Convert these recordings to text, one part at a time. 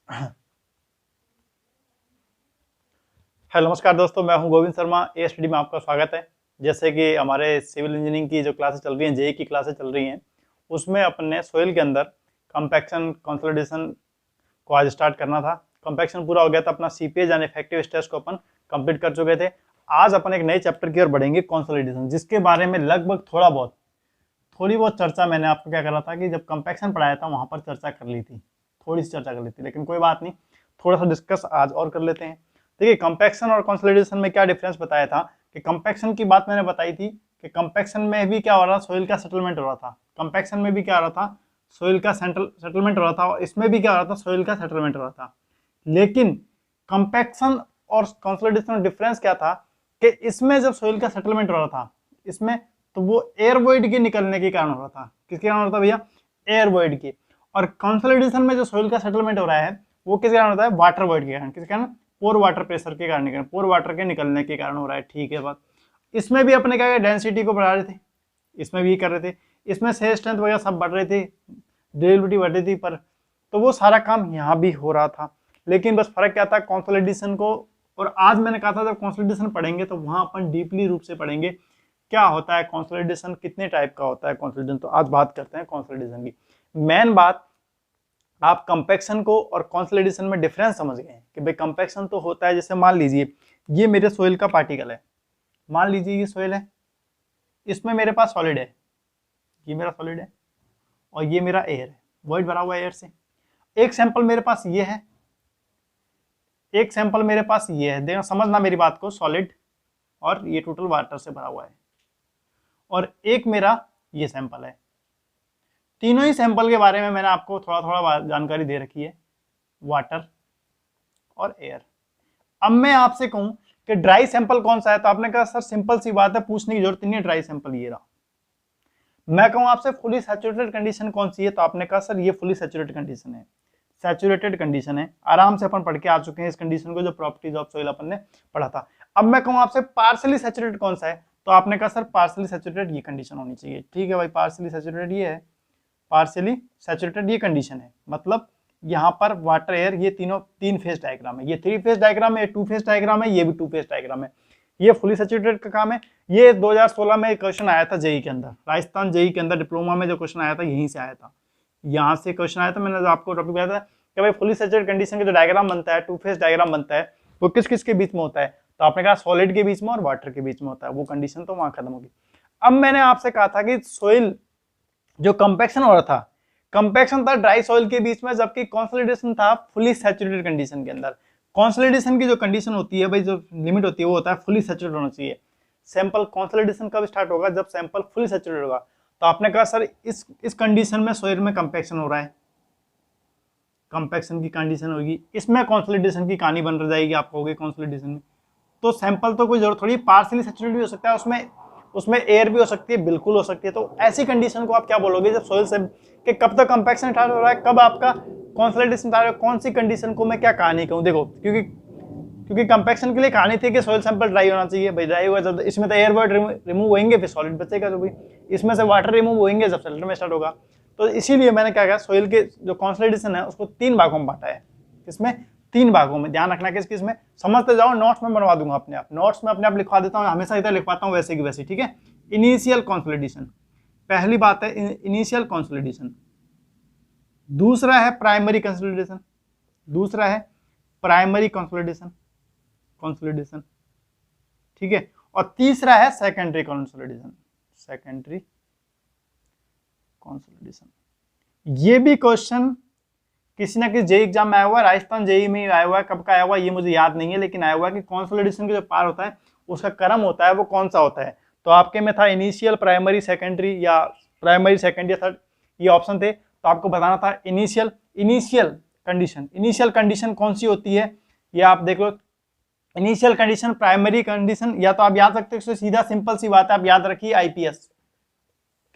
Hello नमस्कार दोस्तों, मैं हूं गोविंद शर्मा। एएसटीडी में आपका स्वागत है। जैसे कि हमारे सिविल इंजीनियरिंग की जो क्लासेस चल रही हैं, जेई की क्लासेस चल रही हैं, उसमें अपने सोइल के अंदर कंपैक्शन कंसोलिडेशन को आज स्टार्ट करना था। कंपैक्शन पूरा हो गया था, अपना सीपेज यानी इफेक्टिव स्ट्रेस को अपन कंप्लीट कर चुके थे। आज अपन एक नए चैप्टर की ओर बढ़ेंगे, कंसोलिडेशन, जिसके बारे में लगभग थोड़ी बहुत चर्चा मैंने आपको क्या करा था कि जब कंपैक्शन पढ़ाया था वहां पर चर्चा कर ली थी, थोड़ी सी चर्चा कर ली थी, लेकिन कोई बात नहीं, थोड़ा सा डिस्कस आज और कर लेते हैं। देखिए, कंपैक्शन और कंसोलिडेशन में क्या डिफरेंस बताया था कि कंपैक्शन की बात मैंने बताई थी कि कंपैक्शन में भी क्या हो रहा था, सोइल का सेटलमेंट हो रहा था। कंपैक्शन में भी क्या हो रहा था, सोइल का सेटलमेंट हो रहा था, और इसमें भी क्या हो रहा था, सोइल का सेटलमेंट हो रहा था। लेकिन कंपैक्शन और कंसोलिडेशन में डिफरेंस क्या था कि इसमें जब सोइल का सेटलमेंट हो रहा था, इसमें तो वो एयर वॉइड के निकलने के कारण हो रहा था। किसके कारण हो रहा था भैया? एयर वॉइड के। और कंसोलिडेशन में जो सोइल का सेटलमेंट हो रहा है वो किसके कारण होता है? वाटर वॉइड के कारण। किसके कारण? पोर वाटर प्रेशर के कारण, पोर वाटर के निकलने के कारण हो रहा है। ठीक है बात। इसमें भी अपने क्या, डेंसिटी को बढ़ा रहे थे, इसमें भी कर रहे थे, इसमें से स्ट्रेंथ वगैरह सब बढ़ रहे थे, ड्यूरेबिलिटी बढ़ रही थी, पर तो वो सारा काम यहाँ भी हो रहा था। लेकिन बस फर्क क्या था कंसोलिडेशन को, और आज मैंने कहा था जब कंसोलिडेशन पढ़ेंगे तो वहां अपन डीपली रूप से पढ़ेंगे क्या होता है कंसोलिडेशन, कितने टाइप का होता है कंसोलिडेशन। तो आज बात करते हैं कंसोलिडेशन की। मेन बात, आप कंपैक्शन को और कंसोलिडेशन में डिफरेंस समझ गए कि भाई कंपैक्शन तो होता है, जैसे मान लीजिए ये मेरे सोइल का पार्टिकल है, मान लीजिए ये सोइल है, इसमें मेरे पास सॉलिड है, ये मेरा सॉलिड है, और ये मेरा एयर है, वॉइड भरा हुआ एयर से। एक सैंपल मेरे पास ये है, एक सैंपल मेरे पास ये है, देखना समझना मेरी बात को, सॉलिड और ये टोटल वाटर से भरा हुआ है, और एक मेरा ये सैंपल है। तीनों ही सैंपल के बारे में मैंने आपको थोड़ा थोड़ा जानकारी दे रखी है, वाटर और एयर। अब मैं आपसे कहूं कि ड्राई सैंपल कौन सा है, तो आपने कहा सर सिंपल सी बात है, पूछने की जरूरत नहीं है, ड्राई सैंपल ये रहा। मैं कहूं आपसे फुली सैचुरेटेड कंडीशन कौन सी है, तो आपने कहा सर ये फुली सैचुरेटेड कंडीशन है, सैचुरेटेड कंडीशन है। आराम से अपन पढ़ के आ चुके हैं इस कंडीशन को, जो प्रॉपर्टीज ऑफ सॉइल अपन ने पढ़ा था। अब मैं कहूं आपसे पार्शियली सैचुरेटेड कौन सा है, तो आपने कहा सर पार्शियली सैचुरेटेड ये कंडीशन होनी चाहिए। ठीक है भाई, पार्शियली सैचुरेटेड ये है, पार्शियली सैचुरेटेड ये कंडीशन है। मतलब यहाँ पर वाटर एयर, ये तीनों तीन फेज डायग्राम है, ये थ्री फेज डायग्राम है, ये टू फेज डायग्राम है, ये भी टू फेज डायग्राम है। ये फुली सैचुरेटेड का काम है। ये 2016 में क्वेश्चन आया था जेई के अंदर, राजस्थान जेई के अंदर डिप्लोमा में जो क्वेश्चन आया था यहीं से आया था, यहाँ से क्वेश्चन आया था। मैंने आपको टॉपिक बताया था कि भाई फुली सैचुरेटेड कंडीशन का जो डायग्राम बनता है, टू फेज डायग्राम बनता है, वो किस किस के बीच में होता है, तो आपने कहा सॉलिड के बीच में और वाटर के बीच में होता है। वो कंडीशन तो वहां खत्म होगी। अब मैंने आपसे कहा था कि सोइल जो कंपैक्शन हो रहा था, कंपैक्शन था ड्राई सॉइल के बीच में, जबकि कंसोलिडेशन था फुली सैचुरेटेड कंडीशन के अंदर। कंसोलिडेशन की जो कंडीशन होती है भाई, जो लिमिट होती है, वो होता है फुली सैचुरेटेड होना चाहिए। सैंपल कंसोलिडेशन कब स्टार्ट होगा? जब सैंपल फुली सैचुरेटेड होगा। तो आपने कहा सर इस कंडीशन में सॉइल में कंपैक्शन हो रहा है, कंपैक्शन की कंडीशन होगी, इसमें कंसोलिडेशन की कहानी बन जाएगी, आप कहोगे कंसोलिडेशन में तो सैंपल तो कोई जरूरत थोड़ी, पार्शियली सैचुरेटेड भी हो सकता है, उसमें एयर भी हो सकती है, बिल्कुल हो सकती है। तो ऐसी कंडीशन को आप क्या बोलोगे जब सोइल से कि कब तक कंपैक्शन स्टार्ट हो रहा है, कब आपका कंसोलिडेशन स्टार्ट हो रहा है, कौन सी कंडीशन को मैं क्या कहानी कहूँ? देखो, क्योंकि कंपैक्शन के लिए कहानी थी कि सोइल सैंपल ड्राई होना चाहिए। भाई ड्राई हुआ जब इसमें तो एयर वॉइड रिमूव होंगे, फिर सॉलिड बचेगा, जो भी इसमें से वाटर रिमूव होंगे जब सेटलमेंट स्टार्ट होगा। तो इसीलिए मैंने क्या कहा, सोइल के जो कंसोलिडेशन है उसको तीन भागों में बांटा है। किसमें? तीन भागों में। ध्यान रखना किस किस में, समझते जाओ, नोट्स में बनवा दूंगा अपने आप, नोट्स में अपने आप लिखवा देता हूँ, हमेशा इधर लिखवाता हूँ वैसे की वैसे। ठीक है, इनिशियल कंसोलिडेशन पहली बात है, इनिशियल कंसोलिडेशन। दूसरा है प्राइमरी कंसोलिडेशन, दूसरा है प्राइमरी कंसोलिडेशन, कंसोलिडेशन। ठीक है, और तीसरा है सेकेंडरी कंसोलिडेशन, सेकेंडरी कंसोलिडेशन। ये भी क्वेश्चन किसी ना किसी जेई एग्जाम में आया हुआ है, राजस्थान जेई में आया हुआ है, कब का आया हुआ है ये मुझे याद नहीं है, लेकिन आया हुआ है कि कंसोलिडेशन का जो पार होता है उसका क्रम होता है वो कौन सा होता है। तो आपके में था इनिशियल, प्राइमरी, सेकेंडरी, या प्राइमरी, सेकेंड या थर्ड, ये ऑप्शन थे। तो आपको बताना था initial, initial condition. Initial condition कौन सी होती है ये आप देख लो, इनिशियल कंडीशन, प्राइमरी कंडीशन, या तो आप याद रखते हो, सीधा सिंपल सी बात है, आप याद रखिए आईपीएस।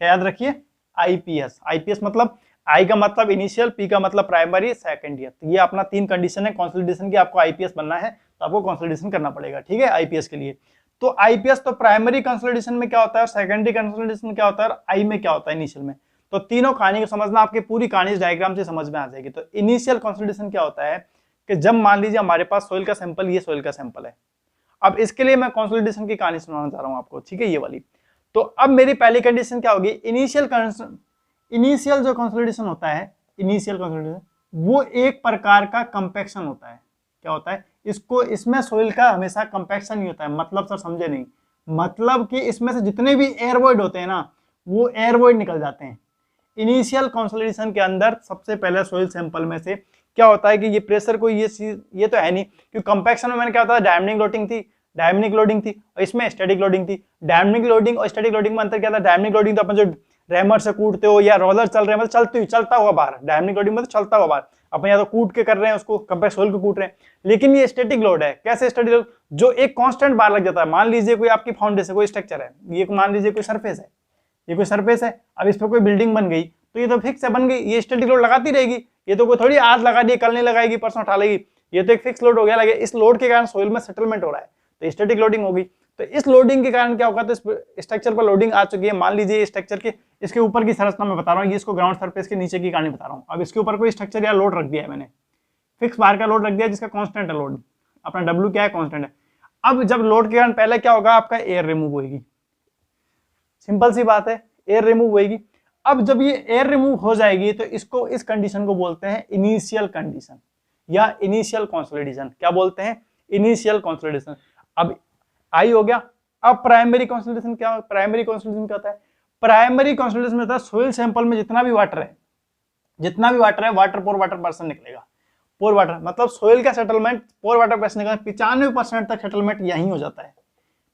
क्या याद रखिए? आईपीएस। आईपीएस मतलब आई का मतलब इनिशियल, पी का मतलब प्राइमरी, सेकेंड ईयर। तो ये अपना तीन कंडीशन है कंसोलिडेशन की। आपको आईपीएस बनना है तो आपको कंसोलिडेशन करना पड़ेगा, ठीक है, आईपीएस के लिए। तो आईपीएस तो प्राइमरी कंसोलिडेशन में क्या होता है, सेकेंडरी कंसोलिडेशन क्या होता है, आई में क्या होता है, इनिशियल में। तो तीनों कहानी को समझना, आपकी पूरी कहानी इस डायग्राम से समझ में आ जाएगी। तो इनिशियल कंसोलिडेशन क्या होता है कि जब मान लीजिए हमारे पास सोइल का सैंपल, ये सोइल का सैंपल है। अब इसके लिए मैं कंसोलिडेशन की कहानी सुनाना चाह रहा हूं आपको, ठीक है, ये वाली। तो अब मेरी पहली कंडीशन क्या होगी, इनिशियल जो कंसोलिडेशन होता है, इनिशियल कंसोलिडेशन वो एक प्रकार का कंपैक्शन होता है। क्या होता है, इसको इसमें सोइल का हमेशा कंपैक्शन नहीं होता है। मतलब सर समझे नहीं, मतलब कि इसमें से जितने भी एयर वॉइड होते हैं ना, वो एयर वॉइड निकल जाते हैं। इनिशियल कंसोलिडेशन के अंदर सबसे पहले सोइल सैंपल में से क्या होता है कि ये प्रेशर को ये तो है नहीं, क्योंकि कंपैक्शन में मैंने क्या होता है, डायनामिक लोडिंग थी और इसमें स्टैटिक लोडिंग थी। डायनामिक लोडिंग और स्टैटिक लोडिंग में अंतर क्या था, डायनामिक लोडिंग तो अपन जो रैमर से कूटते हो या रोलर चल रहे हैं, मतलब चलता हुआ बाहर, डायनामिक लोडिंग में तो चलता हुआ बाहर, अपन या तो कूट के कर रहे हैं उसको, कंपैक्ट सोइल को कूट रहे हैं। लेकिन ये स्टैटिक लोड है। कैसे स्टैटिक लोड, जो एक कांस्टेंट बार लग जाता है। मान लीजिए कोई आपकी फाउंडेशन, कोई स्ट्रक्चर है, ये मान लीजिए कोई सरफेस है, ये कोई सरफेस है, अब इस पर कोई बिल्डिंग बन गई तो ये तो फिक्स है, बन गई, ये स्टैटिक लोड लगाती रहेगी। ये तो कोई थोड़ी आज लगा दी, कल नहीं लगाएगी, परसों उठा लेगी, ये तो एक फिक्स लोड हो गया। लगे इस लोड के कारण सोइल में सेटलमेंट हो रहा है, तो स्टैटिक लोडिंग होगी। तो इस लोडिंग के कारण क्या होगा, तो इस स्ट्रक्चर पर लोडिंग आ चुकी है। मान लीजिए स्ट्रक्चर के इसके ऊपर की संरचना मैं बता रहा हूँ, ये इसको ग्राउंड सरफेस के नीचे की कहानी बता रहा हूँ। अब इसके ऊपर कोई स्ट्रक्चर या लोड रख दिया है मैंने, फिक्स बार का लोड रख दिया जिसका कांस्टेंट है लोड, अपना डब्ल्यू क्या है, कांस्टेंट है। अब जब लोड के कारण पहले क्या होगा, आपका एयर रिमूव होगी, सिंपल सी बात है, एयर रिमूव होगी। अब जब ये एयर रिमूव हो जाएगी तो इसको, इस कंडीशन को बोलते हैं इनिशियल कंडीशन या इनिशियल कंसोलिडेशन। क्या बोलते हैं, इनिशियल कंसोलिडेशन। अब आई हो गया। अब प्राइमरी कंसोलिडेशन क्या, प्राइमरी कंसोलिडेशन क्या होता है, प्राइमरी कंसोलिडेशन में होता है सोइल सैंपल में जितना भी वाटर है, वाटर पोर वाटर पर्सन निकलेगा। पोर वाटर मतलब सोइल का सेटलमेंट पोर वाटर पर्सन निकलेगा। 95% तक सेटलमेंट यहीं हो जाता है।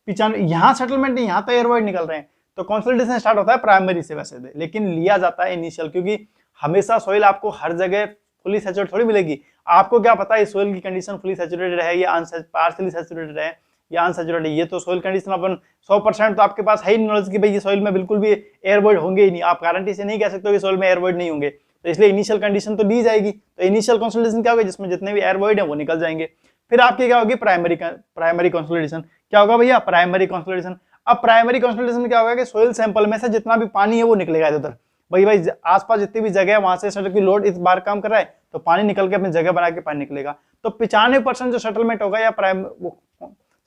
95, यहाँ सेटलमेंट नहीं, यहाँ तो एयर वॉइड निकल रहे हैं। तो कंसोलिडेशन स्टार्ट होता है प्राइमरी से वैसे दे, लेकिन लिया जाता है इनिशियल, क्योंकि हमेशा सोइल आपको हर जगह फुली सैचुरेटेड थोड़ी मिलेगी। आपको क्या पता है सोइल की कंडीशन फुली सैचुरेटेड है या पार्शियली सैचुरेटेड है या अनसैचुरेटेड। ये तो सोइल कंडीशन अपन 100% तो आपके पास है ही नॉलेज कि भाई ये सोइल में बिल्कुल भी एयर वॉइड होंगे ही नहीं। आप गारंटी से नहीं कह सकते हो कि सोइल में एयर वॉइड नहीं होंगे, तो इसलिए इनिशियल कंडीशन तो दी जाएगी। तो इनिशियल कंसोलिडेशन क्या होगा, जिसमें जितने भी एयर वॉइड है वो निकल जाएंगे। फिर आपकी क्या होगी, प्राइमरी कंसोलिडेशन। क्या होगा भैया, प्राइमरी कंसोलिडेशन। अब प्राइमरी कंसोलिडेशन में क्या होगा कि सोइल सैंपल में से जितना भी पानी है वो निकलेगा इधर। भाई आसपास जितनी भी जगह है वहां से सटर की लोड इस बार काम कर रहा है, तो पानी निकल के अपनी जगह बना के पानी निकलेगा। तो 95% जो सेटलमेंट होगा या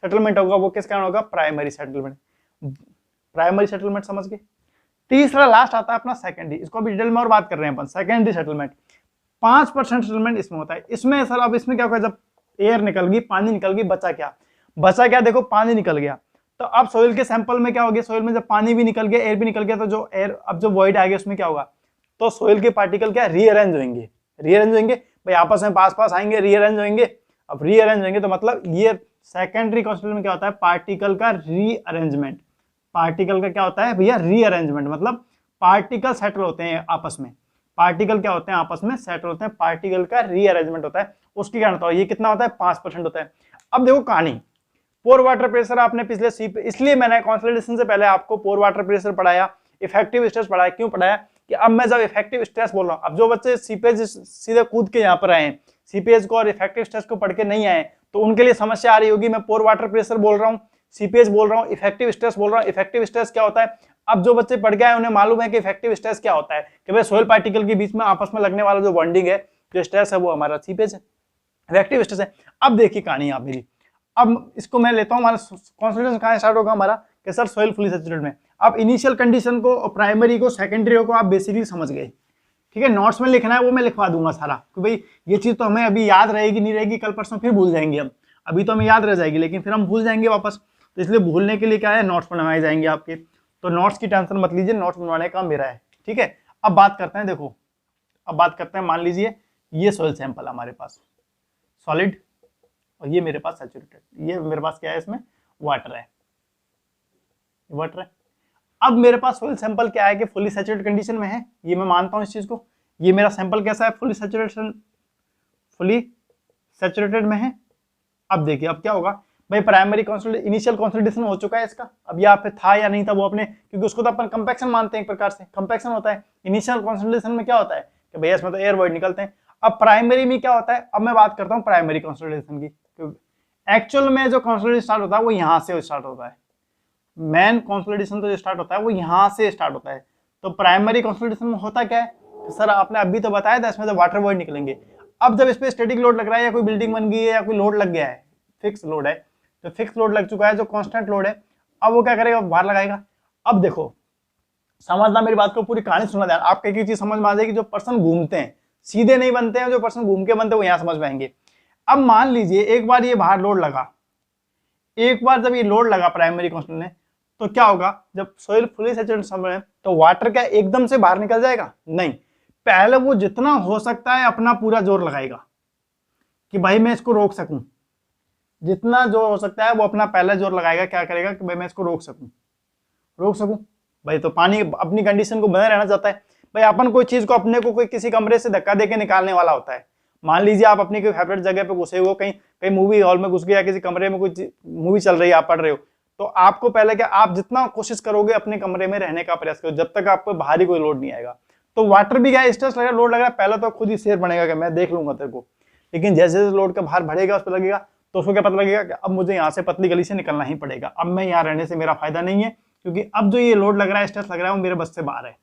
सेटलमेंट होगा वो किस कारण होगा, प्राइमरी सेटलमेंट। प्राइमरी सेटलमेंट समझ गए। तीसरा लास्ट आता है अपना सेकेंडरी, इसको भी डिटेल में और बात कर रहे हैं अपन। सेकेंडरी सेटलमेंट 5% सेटलमेंट इसमें होता है। इसमें सर अब इसमें क्या होगा, जब एयर निकल गई, पानी निकल गई, बचा क्या, देखो पानी निकल गया। तो अब सोइल के सैंपल में क्या हो गया, सोइल में जब पानी भी निकल गया, एयर भी निकल गया, तो जो एयर अब जो वॉइड आ गया उसमें क्या होगा, तो सोइल के पार्टिकल क्या रीअरेंज होंगे भाई, आपस में पास आएंगे, रीअरेंज होंगे। अब रीअरेंज होंगे तो मतलब ये सेकेंडरी कंसोलिडेशन में क्या होता है, पार्टिकल का रीअरेंजमेंट। पार्टिकल का क्या होता है भैया, रीअरेंजमेंट। मतलब पार्टिकल सेटल होते हैं आपस में, पार्टिकल क्या होते हैं आपस में सेटल होते हैं, पार्टिकल का रीअरेंजमेंट होता है। उसकी क्या होता है, ये कितना होता है, 5% होता है। अब देखो कहानी, पोर वाटर प्रेशर आपने पिछले इसलिए मैंने कंसोलिडेशन से पहले आपको पोर वाटर प्रेशर पढ़ाया, इफेक्टिव स्ट्रेस पढ़ाया। क्यों पढ़ाया कि अब मैं जब इफेक्टिव स्ट्रेस बोल रहा हूं, अब जो बच्चे सीपेज सीधे कूद के यहाँ पर आए हैं, सीपेज को और इफेक्टिव स्ट्रेस को पढ़ के नहीं आए, तो उनके लिए समस्या आ रही होगी। मैं पोर वाटर प्रेशर बोल रहा हूँ, सीपेज बोल रहा हूँ, इफेक्टिव स्ट्रेस बोल रहा हूँ। इफेक्टिव स्ट्रेस क्या होता है, अब जो बच्चे पढ़ के आए उन्हें मालूम है कि इफेक्टिव स्ट्रेस क्या होता है, कि भाई सोइल पार्टिकल के बीच में आपस में लगने वाला जो बॉन्डिंग है, जो स्ट्रेस है, वो हमारा सीपेज है, इफेक्टिव स्ट्रेस है। अब देखिए कहानी आप मेरी, अब इसको मैं लेता हूँ, हमारा कंसोलिडेशन कहाँ स्टार्ट होगा हमारा, कि सर सोइल फुली सैचुरेटेड में। अब इनिशियल कंडीशन को और प्राइमरी को सेकेंडरी को आप बेसिकली समझ गए, ठीक है। नोट्स में लिखना है वो मैं लिखवा दूंगा सारा, कि भाई ये चीज तो हमें अभी याद रहेगी नहीं रहेगी, कल परसों फिर भूल जाएंगे हम। अभी तो हमें याद रह जाएगी लेकिन फिर हम भूल जाएंगे वापस, तो इसलिए भूलने के लिए क्या है, नोट्स बनवाए जाएंगे आपके। तो नोट्स की टेंशन मत लीजिए, नोट्स बनवाने का मेरा है, ठीक है। अब बात करते हैं, देखो अब बात करते हैं, मान लीजिए ये सोइल सैंपल हमारे पास सॉलिड और ये मेरे पास सैचुरेटेड, ये मेरे पास क्या है, इसमें वाटर है। अब मेरे पास सोइल सैंपल क्या है कि फुली सैचुरेटेड कंडीशन में है, ये मैं मानता हूं इस चीज को। ये मेरा सैंपल कैसा है, फुली सैचुरेटेड में है। अब देखिए अब क्या होगा भाई, प्राइमरी कंसोलिडेशन, इनिशियल कंसोलिडेशन हो चुका है इसका। अब यहाँ पे था या नहीं था वो अपने, क्योंकि उसको तो अपन कंपैक्शन मानते हैं, एक प्रकार से कंपैक्शन होता है। इनिशियल कंसोलिडेशन में क्या होता है कि भैया इसमें तो एयर वॉइड निकलते हैं। अब प्राइमरी में क्या होता है, अब मैं बात करता हूँ प्राइमरी कंसोलिडेशन की। एक्चुअल में जो कंसोलिडेशन स्टार्ट होता है वो यहाँ से स्टार्ट होता है, मेन कंसोलिडेशन तो जो स्टार्ट होता है वो यहाँ से स्टार्ट होता है। तो प्राइमरी कंसोलिडेशन में होता क्या है, सर आपने अभी तो बताया था इसमें तो वाटर वॉइड निकलेंगे। अब जब इस पे स्टैटिक लोड लग रहा है या कोई बिल्डिंग बन गई है या कोई लोड लग गया है, फिक्स लोड है, तो फिक्स लोड लग चुका है जो कांस्टेंट लोड है, अब वो क्या करेगा, बाहर लगाएगा। अब देखो समझना मेरी बात को, पूरी कहानी सुनना ध्यान, आपको एक चीज समझ में आ जाएगी, जो पर्सन घूमते हैं सीधे नहीं बनते हैं, जो पर्सन घूम के बनते हैं वो यहाँ समझ में आएंगे। अब मान लीजिए एक बार ये बाहर लोड लगा, एक बार जब ये लोड लगा प्राइमरी कांस्टेंट में, तो क्या होगा, जब सोइल फुली सैचुरेटेड समय है तो वाटर क्या एकदम से बाहर निकल जाएगा, नहीं, पहले वो जितना हो सकता है अपना पूरा जोर लगाएगा कि भाई मैं इसको रोक सकूं, जितना जोर हो सकता है वो अपना पहला जोर लगाएगा, क्या करेगा कि भाई मैं इसको रोक सकूं भाई। तो पानी अपनी कंडीशन को बने रहना चाहता है भाई। अपन कोई चीज को अपने को कोई किसी कमरे से धक्का देके निकालने वाला होता है, मान लीजिए आप अपनी कोई फेवरेट जगह पे घुसे हो, कहीं मूवी हॉल में घुस गया, किसी कमरे में कोई मूवी चल रही है, आप पढ़ रहे हो, तो आपको पहले क्या, आप जितना कोशिश करोगे अपने कमरे में रहने का प्रयास करो जब तक आपको बाहरी कोई लोड नहीं आएगा। तो वाटर भी क्या है, स्ट्रेस लगा, लोड लग रहा है, पहले तो खुद ही शेर बनेगा कि मैं देख लूंगा तेरे को, लेकिन जैसे जैसे लोड का भार बढ़ेगा उस पर लगेगा तो उसको क्या पता लगेगा कि अब मुझे यहाँ से पतली गली से निकलना ही पड़ेगा, अब मैं यहाँ रहने से मेरा फायदा नहीं है, क्योंकि अब जो ये लोड लग रहा है, स्ट्रेस लग रहा है, वो मेरे बस से बाहर है,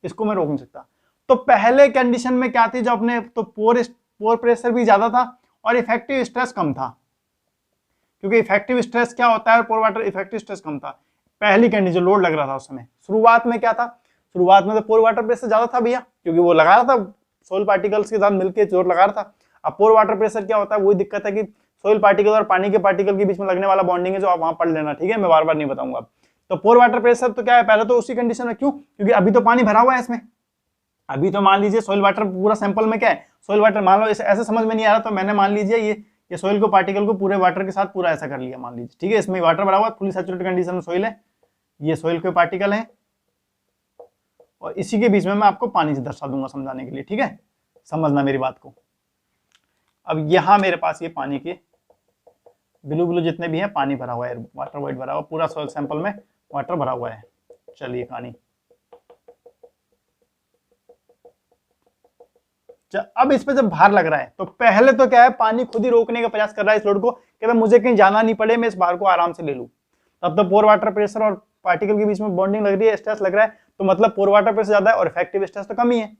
इसको मैं रोक नहीं सकता। तो पहले कंडीशन में क्या थी, जो अपने तो पोर प्रेशर भी ज्यादा था और इफेक्टिव स्ट्रेस कम था, क्योंकि इफेक्टिव स्ट्रेस क्या होता है, पोर वाटर इफेक्टिव स्ट्रेस कम था। पहली कंडीशन जो लोड लग रहा था उस समय, शुरुआत में क्या था, शुरुआत में तो पोर वाटर प्रेशर ज्यादा था भैया, क्योंकि वो लगा रहा था सोइल पार्टिकल्स के साथ मिलकर जोर लगा रहा था। अब पोर वाटर प्रेशर क्या होता है, वही दिक्कत है कि सोइल पार्टिकल और पानी के पार्टिकल के बीच में लगने वाला बॉन्डिंग है, जो आप वहां पढ़ लेना, ठीक है, मैं बार बार नहीं बताऊंगा। तो पोर वाटर प्रेशर तो क्या है, पहले तो उसी कंडीशन में, क्यों, क्योंकि अभी तो पानी भरा हुआ है इसमें, अभी तो मान लीजिए सोइल वाटर पूरा सैंपल में क्या है, सोइल वाटर मान लो, ऐसे समझ में नहीं आ रहा तो मैंने मान लीजिए ये सोइल को पार्टिकल को पूरे वाटर के साथ पूरा ऐसा कर लिया, मान लीजिए, ठीक है, इसमें वाटर भरा हुआ है, फुली सैचुरेटेड कंडीशन में सोइल है, ये सोइल के पार्टिकल है, और इसी के बीच में मैं आपको पानी से दर्शा दूंगा समझाने के लिए, ठीक है, समझना मेरी बात को। अब यहाँ मेरे पास ये पानी के ब्लू ब्लू जितने भी हैं पानी भरा हुआ है, वाटर वाइट भरा हुआ, पूरा सोइल सैंपल में वाटर भरा हुआ है। चलिए पानी, अब इस पे जब भार लग रहा है तो पहले तो क्या है, पानी खुद ही रोकने का प्रयास कर रहा है इस लोड को कि भाई मुझे कहीं जाना नहीं पड़े, मैं इस भार को आराम से ले लूं। तब तो पोर वाटर प्रेशर और पार्टिकल के बीच में बॉन्डिंग लग रही है, स्ट्रेस लग रहा है, तो मतलब पोर वाटर प्रेशर ज्यादा है और इफेक्टिव स्ट्रेस तो कम ही है।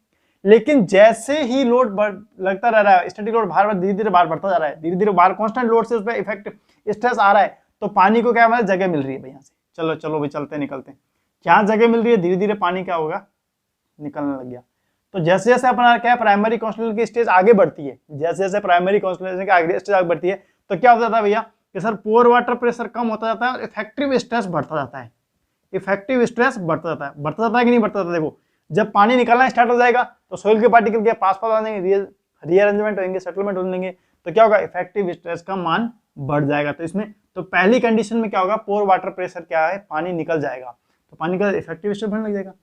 लेकिन जैसे ही लोड लगता रह रहा है, स्टैटिक लोड भार धीरे धीरे भार बढ़ता जा रहा है, धीरे धीरे भार कांस्टेंट लोड से उस पर इफेक्टिव स्ट्रेस आ रहा है, तो पानी को क्या मतलब जगह मिल रही है भाई यहाँ से, चलो चलो भाई चलते निकलते, जहाँ जगह मिल रही है धीरे धीरे पानी क्या होगा, निकलने लग गया। तो जैसे जैसे अपना क्या प्राइमरी कॉन्स्टेलेशन की स्टेज आगे बढ़ती है, जैसे जैसे प्राइमरी कॉन्स्टेलेशन की आगे स्टेज आगे बढ़ती है, तो क्या होता है भैया कि सर पोर वाटर प्रेशर कम होता जाता है और इफेक्टिव स्ट्रेस बढ़ता जाता है, इफेक्टिव स्ट्रेस बढ़ता जाता है, बढ़ता जाता है कि नहीं बढ़ता जाता। देखो जब पानी निकलना स्टार्ट हो जाएगा तो सोइल के पार्टिकल के पास पास आ जाएंगे, रीअरेंजमेंट होंगे, सेटलमेंट हो जाएंगे, तो क्या होगा, इफेक्टिव स्ट्रेस का मान बढ़ जाएगा। तो इसमें तो पहली कंडीशन में क्या होगा, पोर वाटर प्रेशर क्या है, पानी निकल जाएगा, तो पानी का इफेक्टिव स्ट्रेस बढ़ने लग जाएगा।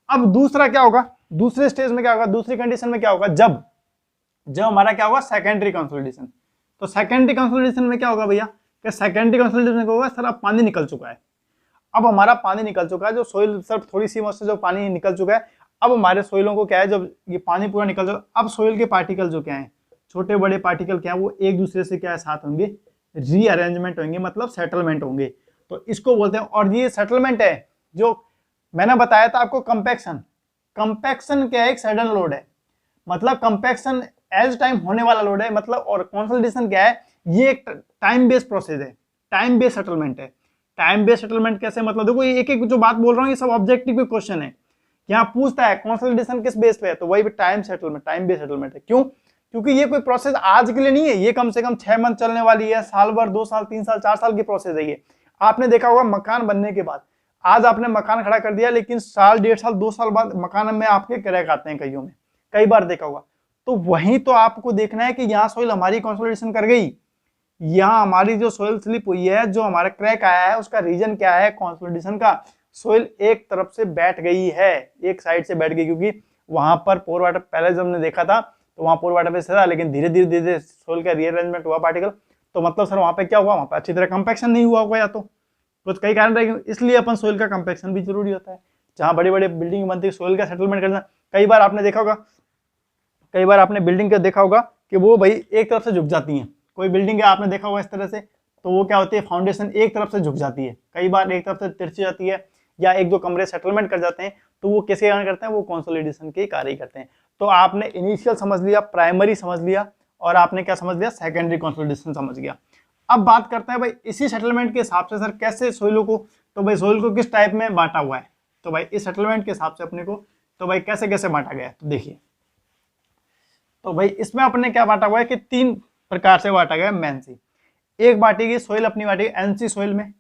अब दूसरा क्या होगा, दूसरे स्टेज में क्या होगा, दूसरी कंडीशन में क्या होगा, जब हमारा क्या होगा सेकेंडरी कंसोलिडेशन। तो सेकेंडरी कंसोलिडेशन में क्या होगा भैया, कि सेकेंडरी कंसोलिडेशन में होगा सर अब पानी निकल चुका है, अब हमारा पानी निकल चुका है, जो सोइल सर थोड़ी सी मौत से जो पानी निकल चुका है, अब हमारे सोइलों को क्या है, जब ये पानी पूरा निकल चुका, अब सोइल के पार्टिकल जो क्या है, छोटे बड़े पार्टिकल क्या है, वो एक दूसरे से क्या है साथ होंगे, रीअरेंजमेंट होंगे, मतलब सेटलमेंट होंगे, तो इसको बोलते हैं। और ये सेटलमेंट है जो मैंने बताया था आपको, कंपैक्शन। कंपैक्शन क्या है, एक सडन लोड है, मतलब कंपैक्शन एज टाइम होने वाला लोड है, मतलब, और कंसोलिडेशन क्या है, ये एक टाइम बेस्ड प्रोसेस है, टाइम बेस्ड सेटलमेंट है। टाइम बेस्ड सेटलमेंट कैसे, मतलब देखो ये एक एक जो बात बोल रहा हूँ ये सब ऑब्जेक्टिव क्वेश्चन है, यहाँ पूछता है कंसोलिडेशन किस बेस पे है, तो वही time settlement, time based settlement है। क्यों, क्योंकि ये कोई प्रोसेस आज के लिए नहीं है, ये कम से कम 6 मंथ चलने वाली है, साल भर, 2 साल, 3 साल, 4 साल की प्रोसेस है ये। आपने देखा होगा मकान बनने के बाद, आज आपने मकान खड़ा कर दिया, लेकिन साल, 1.5 साल, 2 साल बाद मकान में आपके क्रैक आते हैं कईयों में, कई बार देखा होगा। तो वहीं तो आपको देखना है कि यहाँ सोइल हमारी कंसोलिडेशन कर गई, यहाँ हमारी जो सोइल स्लिप हुई है, जो हमारा क्रैक आया है, उसका रीजन क्या है कंसोलिडेशन का, सोइल एक तरफ से बैठ गई है, एक साइड से बैठ गई, क्योंकि वहां पर पोर वाटर पहले जब हमने देखा था तो वहां पोर वाटर पे था, लेकिन धीरे धीरे धीरे सोइल का रीअरेंजमेंट हुआ पार्टिकल, तो मतलब सर वहां पे क्या हुआ, वहां पे अच्छी तरह कंपैक्शन नहीं हुआ होगा, या तो कुछ कई कारण रहेंगे, इसलिए अपन सोइल का कंपैक्शन भी जरूरी होता है। जहां बड़े बड़े बिल्डिंग बनती है, सोइल का सेटलमेंट करना, कई बार आपने देखा होगा, कई बार आपने बिल्डिंग का देखा होगा कि वो भाई एक तरफ से झुक जाती है, कोई बिल्डिंग है आपने देखा होगा इस तरह से, तो वो क्या होती है, फाउंडेशन एक तरफ से झुक जाती है, कई बार एक तरफ से तिरछी जाती है, या एक दो कमरे सेटलमेंट कर जाते हैं, तो वो किसके कारण करते हैं, वो कंसोलिडेशन के कार्य करते हैं। तो आपने इनिशियल समझ लिया, प्राइमरी समझ लिया, और आपने क्या समझ लिया, सेकेंडरी कंसोलिडेशन समझ गया। अब बात करते हैं भाई इसी सेटलमेंट के हिसाब से सर कैसे सोइलों को, तो भाई सोइल को किस टाइप में बांटा हुआ है, तो भाई इस सेटलमेंट के हिसाब से अपने को, तो भाई कैसे कैसे बांटा गया है, तो देखिए, तो भाई इसमें अपने क्या बांटा हुआ है कि 3 प्रकार से बांटा गया है मेन सी। एक बांटी गई सोइल अपनी बांटी गई एनसी सोइल में,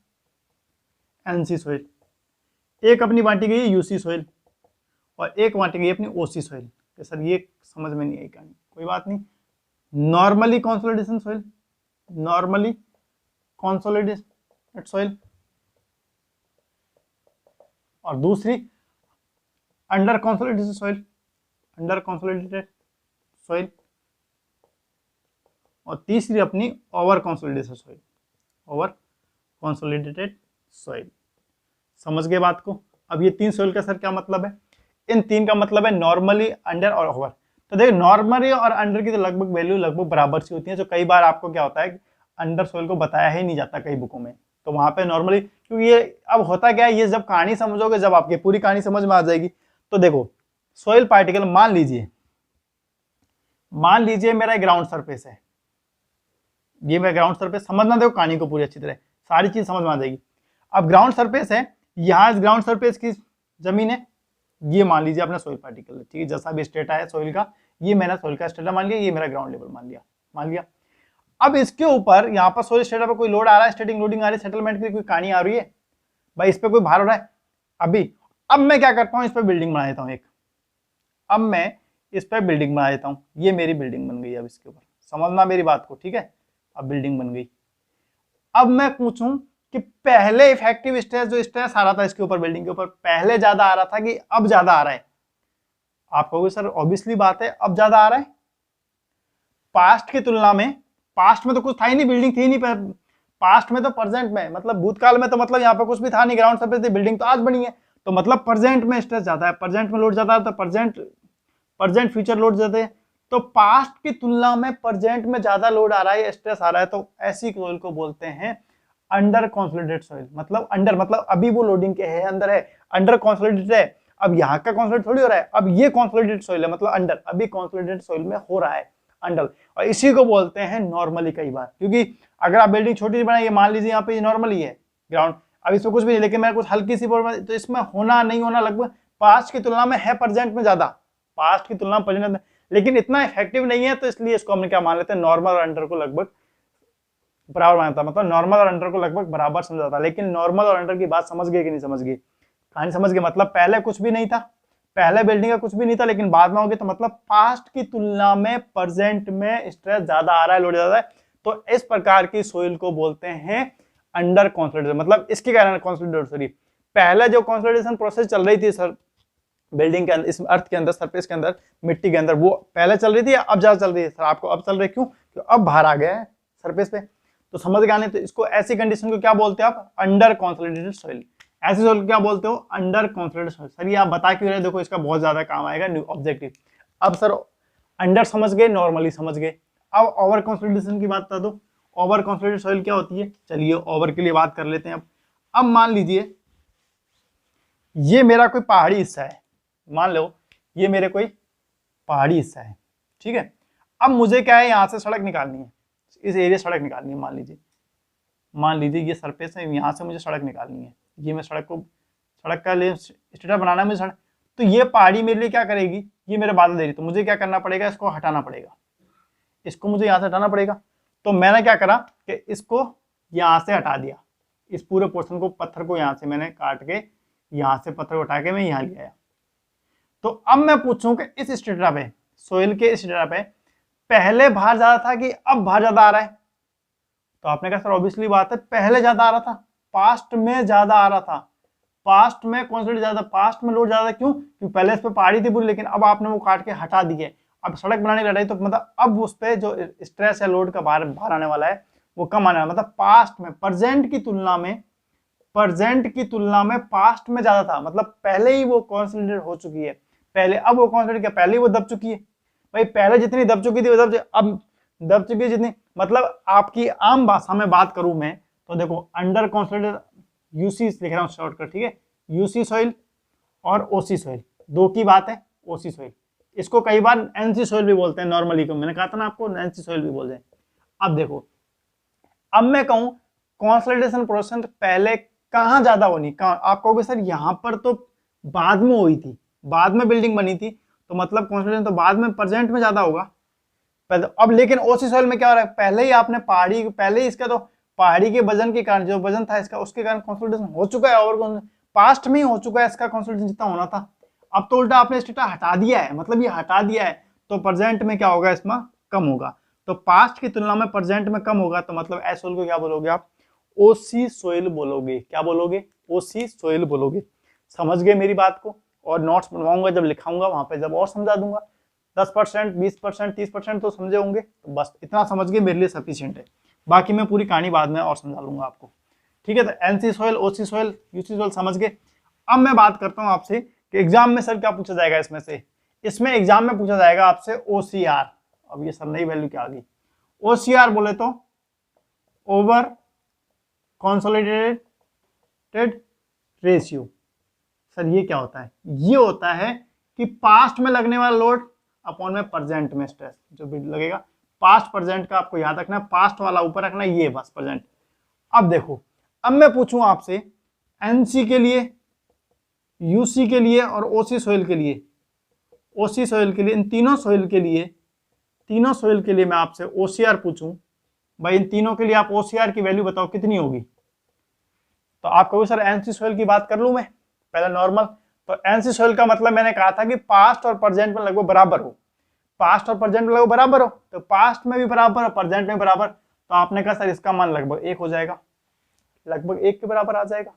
एनसी सोइल, एक अपनी बांटी गई यूसी सोइल, और एक बांटी गई अपनी ओसी सोइल। तो सर ये समझ में नहीं आई कहानी, कोई बात नहीं। Normally consolidation soil, normally consolidated soil, और दूसरी under consolidated soil, under consolidated soil, और तीसरी अपनी over consolidated soil, over consolidated soil. समझ गए बात को। अब ये 3 सोइल का सर क्या मतलब है, इन 3 का मतलब है नॉर्मली, अंडर और ओवर। तो देखिए नॉर्मली और अंडर की तो लगभग वैल्यू लगभग बराबर सी होती है, जो कई बार आपको क्या होता है अंडर सोइल को बताया ही नहीं जाता कई बुकों में, तो वहां पे नॉर्मली, क्योंकि ये अब होता क्या है, ये जब कहानी समझोगे, जब आपकी पूरी कहानी समझ में आ जाएगी, तो देखो सोइल पार्टिकल, मान लीजिए मेरा ग्राउंड सरफेस है, ये मेरा ग्राउंड सरफेस, समझना देखो कहानी को पूरी अच्छी तरह, सारी चीज समझ में आ जाएगी। अब ग्राउंड सरफेस है, यहाँ ग्राउंड सरफेस की जमीन है, ये मान लीजिए अपना सोइल पार्टिकल है, ठीक है, जैसा भी स्टेटा है सोइल का, ये मैंने सोइल का स्टेटा मान लिया, ये मेरा ग्राउंड लेवल मान लिया। अब इसके ऊपर यहाँ पर सोइल स्टेटा पर कोई लोड आ रहा है, स्टेटिंग लोडिंग आ रही है, सेटलमेंट की कोई कहानी आ रही है, भाई इस पर कोई भार हो रहा है अभी। अब मैं क्या करता हूँ, इस पर बिल्डिंग बना देता हूँ एक, अब मैं इस पर बिल्डिंग बना देता हूँ, ये मेरी बिल्डिंग बन गई। अब इसके ऊपर समझना मेरी बात को, ठीक है, अब बिल्डिंग बन गई। अब मैं पूछूं कि पहले इफेक्टिव स्ट्रेस, जो स्ट्रेस आ रहा था इसके ऊपर, बिल्डिंग के ऊपर, पहले ज्यादा आ रहा था कि अब ज्यादा आ रहा है? आप कहोगे सर ऑब्वियसली बात है अब ज्यादा आ रहा है, पास्ट की तुलना में। पास्ट में तो कुछ था ही नहीं, बिल्डिंग थी नहीं, पास्ट में तो प्रेजेंट में, मतलब भूतकाल में तो मतलब यहाँ पे कुछ भी था नहीं, ग्राउंड सरफेस थी, बिल्डिंग तो आज बनी है, तो मतलब प्रेजेंट में स्ट्रेस ज्यादा है, प्रेजेंट में लोड ज्यादा है, तो प्रेजेंट फ्यूचर लोड ज्यादा है, तो पास्ट की तुलना में प्रेजेंट में ज्यादा लोड आ रहा है, स्ट्रेस आ रहा है, तो ऐसी सोइल को बोलते हैं अंडर कंसोलिडेटेड सोइल। मतलब अंडर मतलब अभी वो लोडिंग के है, अंदर है, अंडर कंसोलिडेटेड है, अब यहाँ का कंसोलिडेट थोड़ी हो रहा है, अब ये कंसोलिडेटेड सोइल है, मतलब अंडर, अभी कंसोलिडेटेड सोइल में हो रहा है अंडर, और इसी को बोलते हैं नॉर्मली। कई बार क्योंकि अगर आप बिल्डिंग छोटी सी बनाइए, मान लीजिए यहाँ पे नॉर्मली है ग्राउंड, अब इसमें कुछ भी नहीं, लेकिन मैं कुछ हल्की सी तो इसमें होना नहीं होना लगभग पास्ट की तुलना में है, प्रेजेंट में ज्यादा, पास्ट की तुलना में प्रेजेंट में, लेकिन इतना इफेक्टिव नहीं है, तो इसलिए इसको हमने क्या मान लेते हैं, नॉर्मल और अंडर को लगभग बराबर मानता, मतलब नॉर्मल और अंडर को लगभग बराबर समझाता। लेकिन नॉर्मल और अंडर की बात समझ गए कि नहीं समझ गए, कहानी समझ गए, मतलब पहले कुछ भी नहीं था, पहले बिल्डिंग का कुछ भी नहीं था, लेकिन बाद में हो गया, तो मतलब पास्ट की तुलना में प्रेजेंट में स्ट्रेस ज्यादा आ रहा है, लोड ज्यादा है, तो इस प्रकार की सोइल को बोलते हैं अंडर कंसोलिडेशन। मतलब इसके कारण कंसोलिडेटेड, सॉरी, पहले जो कंसोलिडेशन प्रोसेस चल रही थी सर बिल्डिंग के अंदर, इस अर्थ के अंदर, सरफेस के अंदर, मिट्टी के अंदर, वो पहले चल रही थी या अब ज्यादा चल रही है सर? आपको अब चल रही है, क्यों? क्योंकि अब बाहर आ गया है सरफेस पे, तो समझ गए आने। तो इसको, ऐसी कंडीशन को क्या बोलते हैं आप? Under consolidated soil. ऐसी सॉइल को क्या बोलते हो? Under consolidated soil. सर ये आप बता क्यों रहे? देखो इसका बहुत ज्यादा काम आएगा न्यू ऑब्जेक्टिव। अब सर अंडर समझ गए, नॉर्मली समझ गए, अब ओवर कंसोलिडेशन की बात बता दो। ओवर कंसोलिडेटेड सॉइल क्या होती है? चलिए ओवर के लिए बात कर लेते हैं। अब मान लीजिए ये मेरा कोई पहाड़ी हिस्सा है, मान लो ये मेरे कोई पहाड़ी हिस्सा है, ठीक है। अब मुझे क्या है, यहां से सड़क निकालनी है, इस एरिया सड़क निकालनी है। मान लीजिए ये सरफेस है, यहां से मुझे सड़क निकालनी है, ये मैं सड़क का लिए स्ट्रेटा बनाना है मुझे सड़क, तो ये पहाड़ी मेरे लिए क्या करेगी? ये मेरे बादल दे रही, तो मुझे क्या करना पड़ेगा? इसको हटाना पड़ेगा, इसको मुझे यहां से हटाना पड़ेगा। तो मैंने क्या करा कि इसको यहां से हटा दिया, इस पूरे पोर्शन को, पत्थर को यहां से मैंने काट के, यहां से पत्थर को हटा के मैं यहां ले आया। तो अब मैं पूछूं कि इस स्ट्रेटा पे, सोइल के स्ट्रेटा पे पहले भार ज्यादा था कि अब भार ज्यादा आ रहा है? तो आपने कहा सर ऑब्वियसली बात है पहले ज्यादा आ रहा था, पास्ट में ज्यादा आ रहा था, पास्ट में कॉन्स्टेंट ज्यादा, पास्ट में लोड ज्यादा। क्यों? क्योंकि पहले इस पे पहाड़ी थी पूरी, लेकिन अब आपने वो काट के हटा दी है, अब सड़क बनाने लड़ाई, तो मतलब अब उस पे जो स्ट्रेस या लोड का भार आने वाला है वो कम आने वाला, मतलब पास्ट में, प्रेजेंट की तुलना में पास्ट में ज्यादा था, मतलब पहले ही वो कॉन्सोलिडेट हो चुकी है, पहले, अब वो कॉन्सोलिडेट क्या, पहले ही वो दब चुकी है भाई, पहले जितनी दब चुकी थी वो अब दब चुकी है जितनी, मतलब आपकी आम भाषा में बात करूं मैं तो देखो अंडर कॉन्सोलिडेट यूसी लिख रहा हूं शॉर्टकट, ठीक है, यूसी सॉइल और ओसी सॉइल, दो की बात है। ओसी सॉइल, इसको कई बार एनसी सॉइल भी बोलते हैं नॉर्मली, को मैंने कहा था ना आपको एनसी सॉइल भी बोलते हैं। अब देखो, अब मैं कहूं कंसोलिडेशन प्रोसेस पहले कहां ज्यादा होनी, कहां? आप कहोगे सर यहां पर तो बाद में हुई थी, बाद में बिल्डिंग बनी थी, तो मतलब कंसोलिडेशन तो बाद में, प्रेजेंट में ज्यादा होगा पहले। अब लेकिन ओसी सॉइल में क्या हो रहा है, पहले ही आपने पहाड़ी, पहले ही इसका तो पहाड़ी के वजन के कारण, जो वजन था इसका, उसके कारण कंसोलिडेशन हो चुका है, और पास्ट में ही हो चुका है इसका कंसोलिडेशन जितना होना था। अब तो उल्टा आपने स्टेटा हटा दिया है, मतलब ये हटा दिया है, तो प्रेजेंट में क्या होगा, इसमें कम होगा। तो पास्ट की तुलना में प्रेजेंट में कम होगा, तो मतलब एस सोइल को क्या बोलोगे आप, ओसी सोइल बोलोगे। क्या बोलोगे, ओसी सोइल बोलोगे। समझ गए मेरी बात को? और नोट्स बनवाऊंगा जब लिखाऊंगा वहां पे, जब और समझा दूंगा। 10%, 20%, 30% तो समझे होंगे, तो बस इतना समझ गए मेरे लिए सफिशिएंट है। बाकी मैं पूरी कहानी बाद में और समझा लूंगा आपको, ठीक है? तो एनसी सोइल, ओसी सोइल, यूसी सोइल समझ गए। अब मैं बात करता हूं आपसे कि एग्जाम में सर क्या पूछा जाएगा इसमें से। इसमें एग्जाम में पूछा जाएगा आपसे ओसीआर। अब ये सब नई वैल्यू क्या आ गई, ओसीआर बोले तो ओवर कंसोलिडेटेड रेशियो। सर ये क्या होता है, ये होता है कि पास्ट में लगने वाला लोड अपॉन में प्रेजेंट में स्ट्रेस जो भी लगेगा, पास्ट प्रेजेंट का आपको याद रखना है, पास्ट वाला ऊपर रखना है, ये बस प्रेजेंट। अब देखो, अब मैं पूछूं आपसे एनसी के लिए, यूसी के लिए और ओसी सोइल के लिए, ओसी सोइल के लिए, इन तीनों सोइल के लिए, तीनों सोइल के लिए मैं आपसे ओसीआर पूछूं, भाई इन तीनों के लिए आप ओसीआर की वैल्यू बताओ कितनी होगी। तो आप कहोगे सर एनसी सोइल की बात कर लूं मैं पहले नॉर्मल। तो एनसी सोइल का मतलब मैंने कहा था कि पास्ट और प्रेजेंट में लगभग बराबर हो, पास्ट और प्रेजेंट में लगभग बराबर हो, तो पास्ट में भी बराबर और प्रेजेंट में बराबर, तो आपने कहा सर इसका मान लगभग 1 हो जाएगा, लगभग 1 के बराबर आ जाएगा।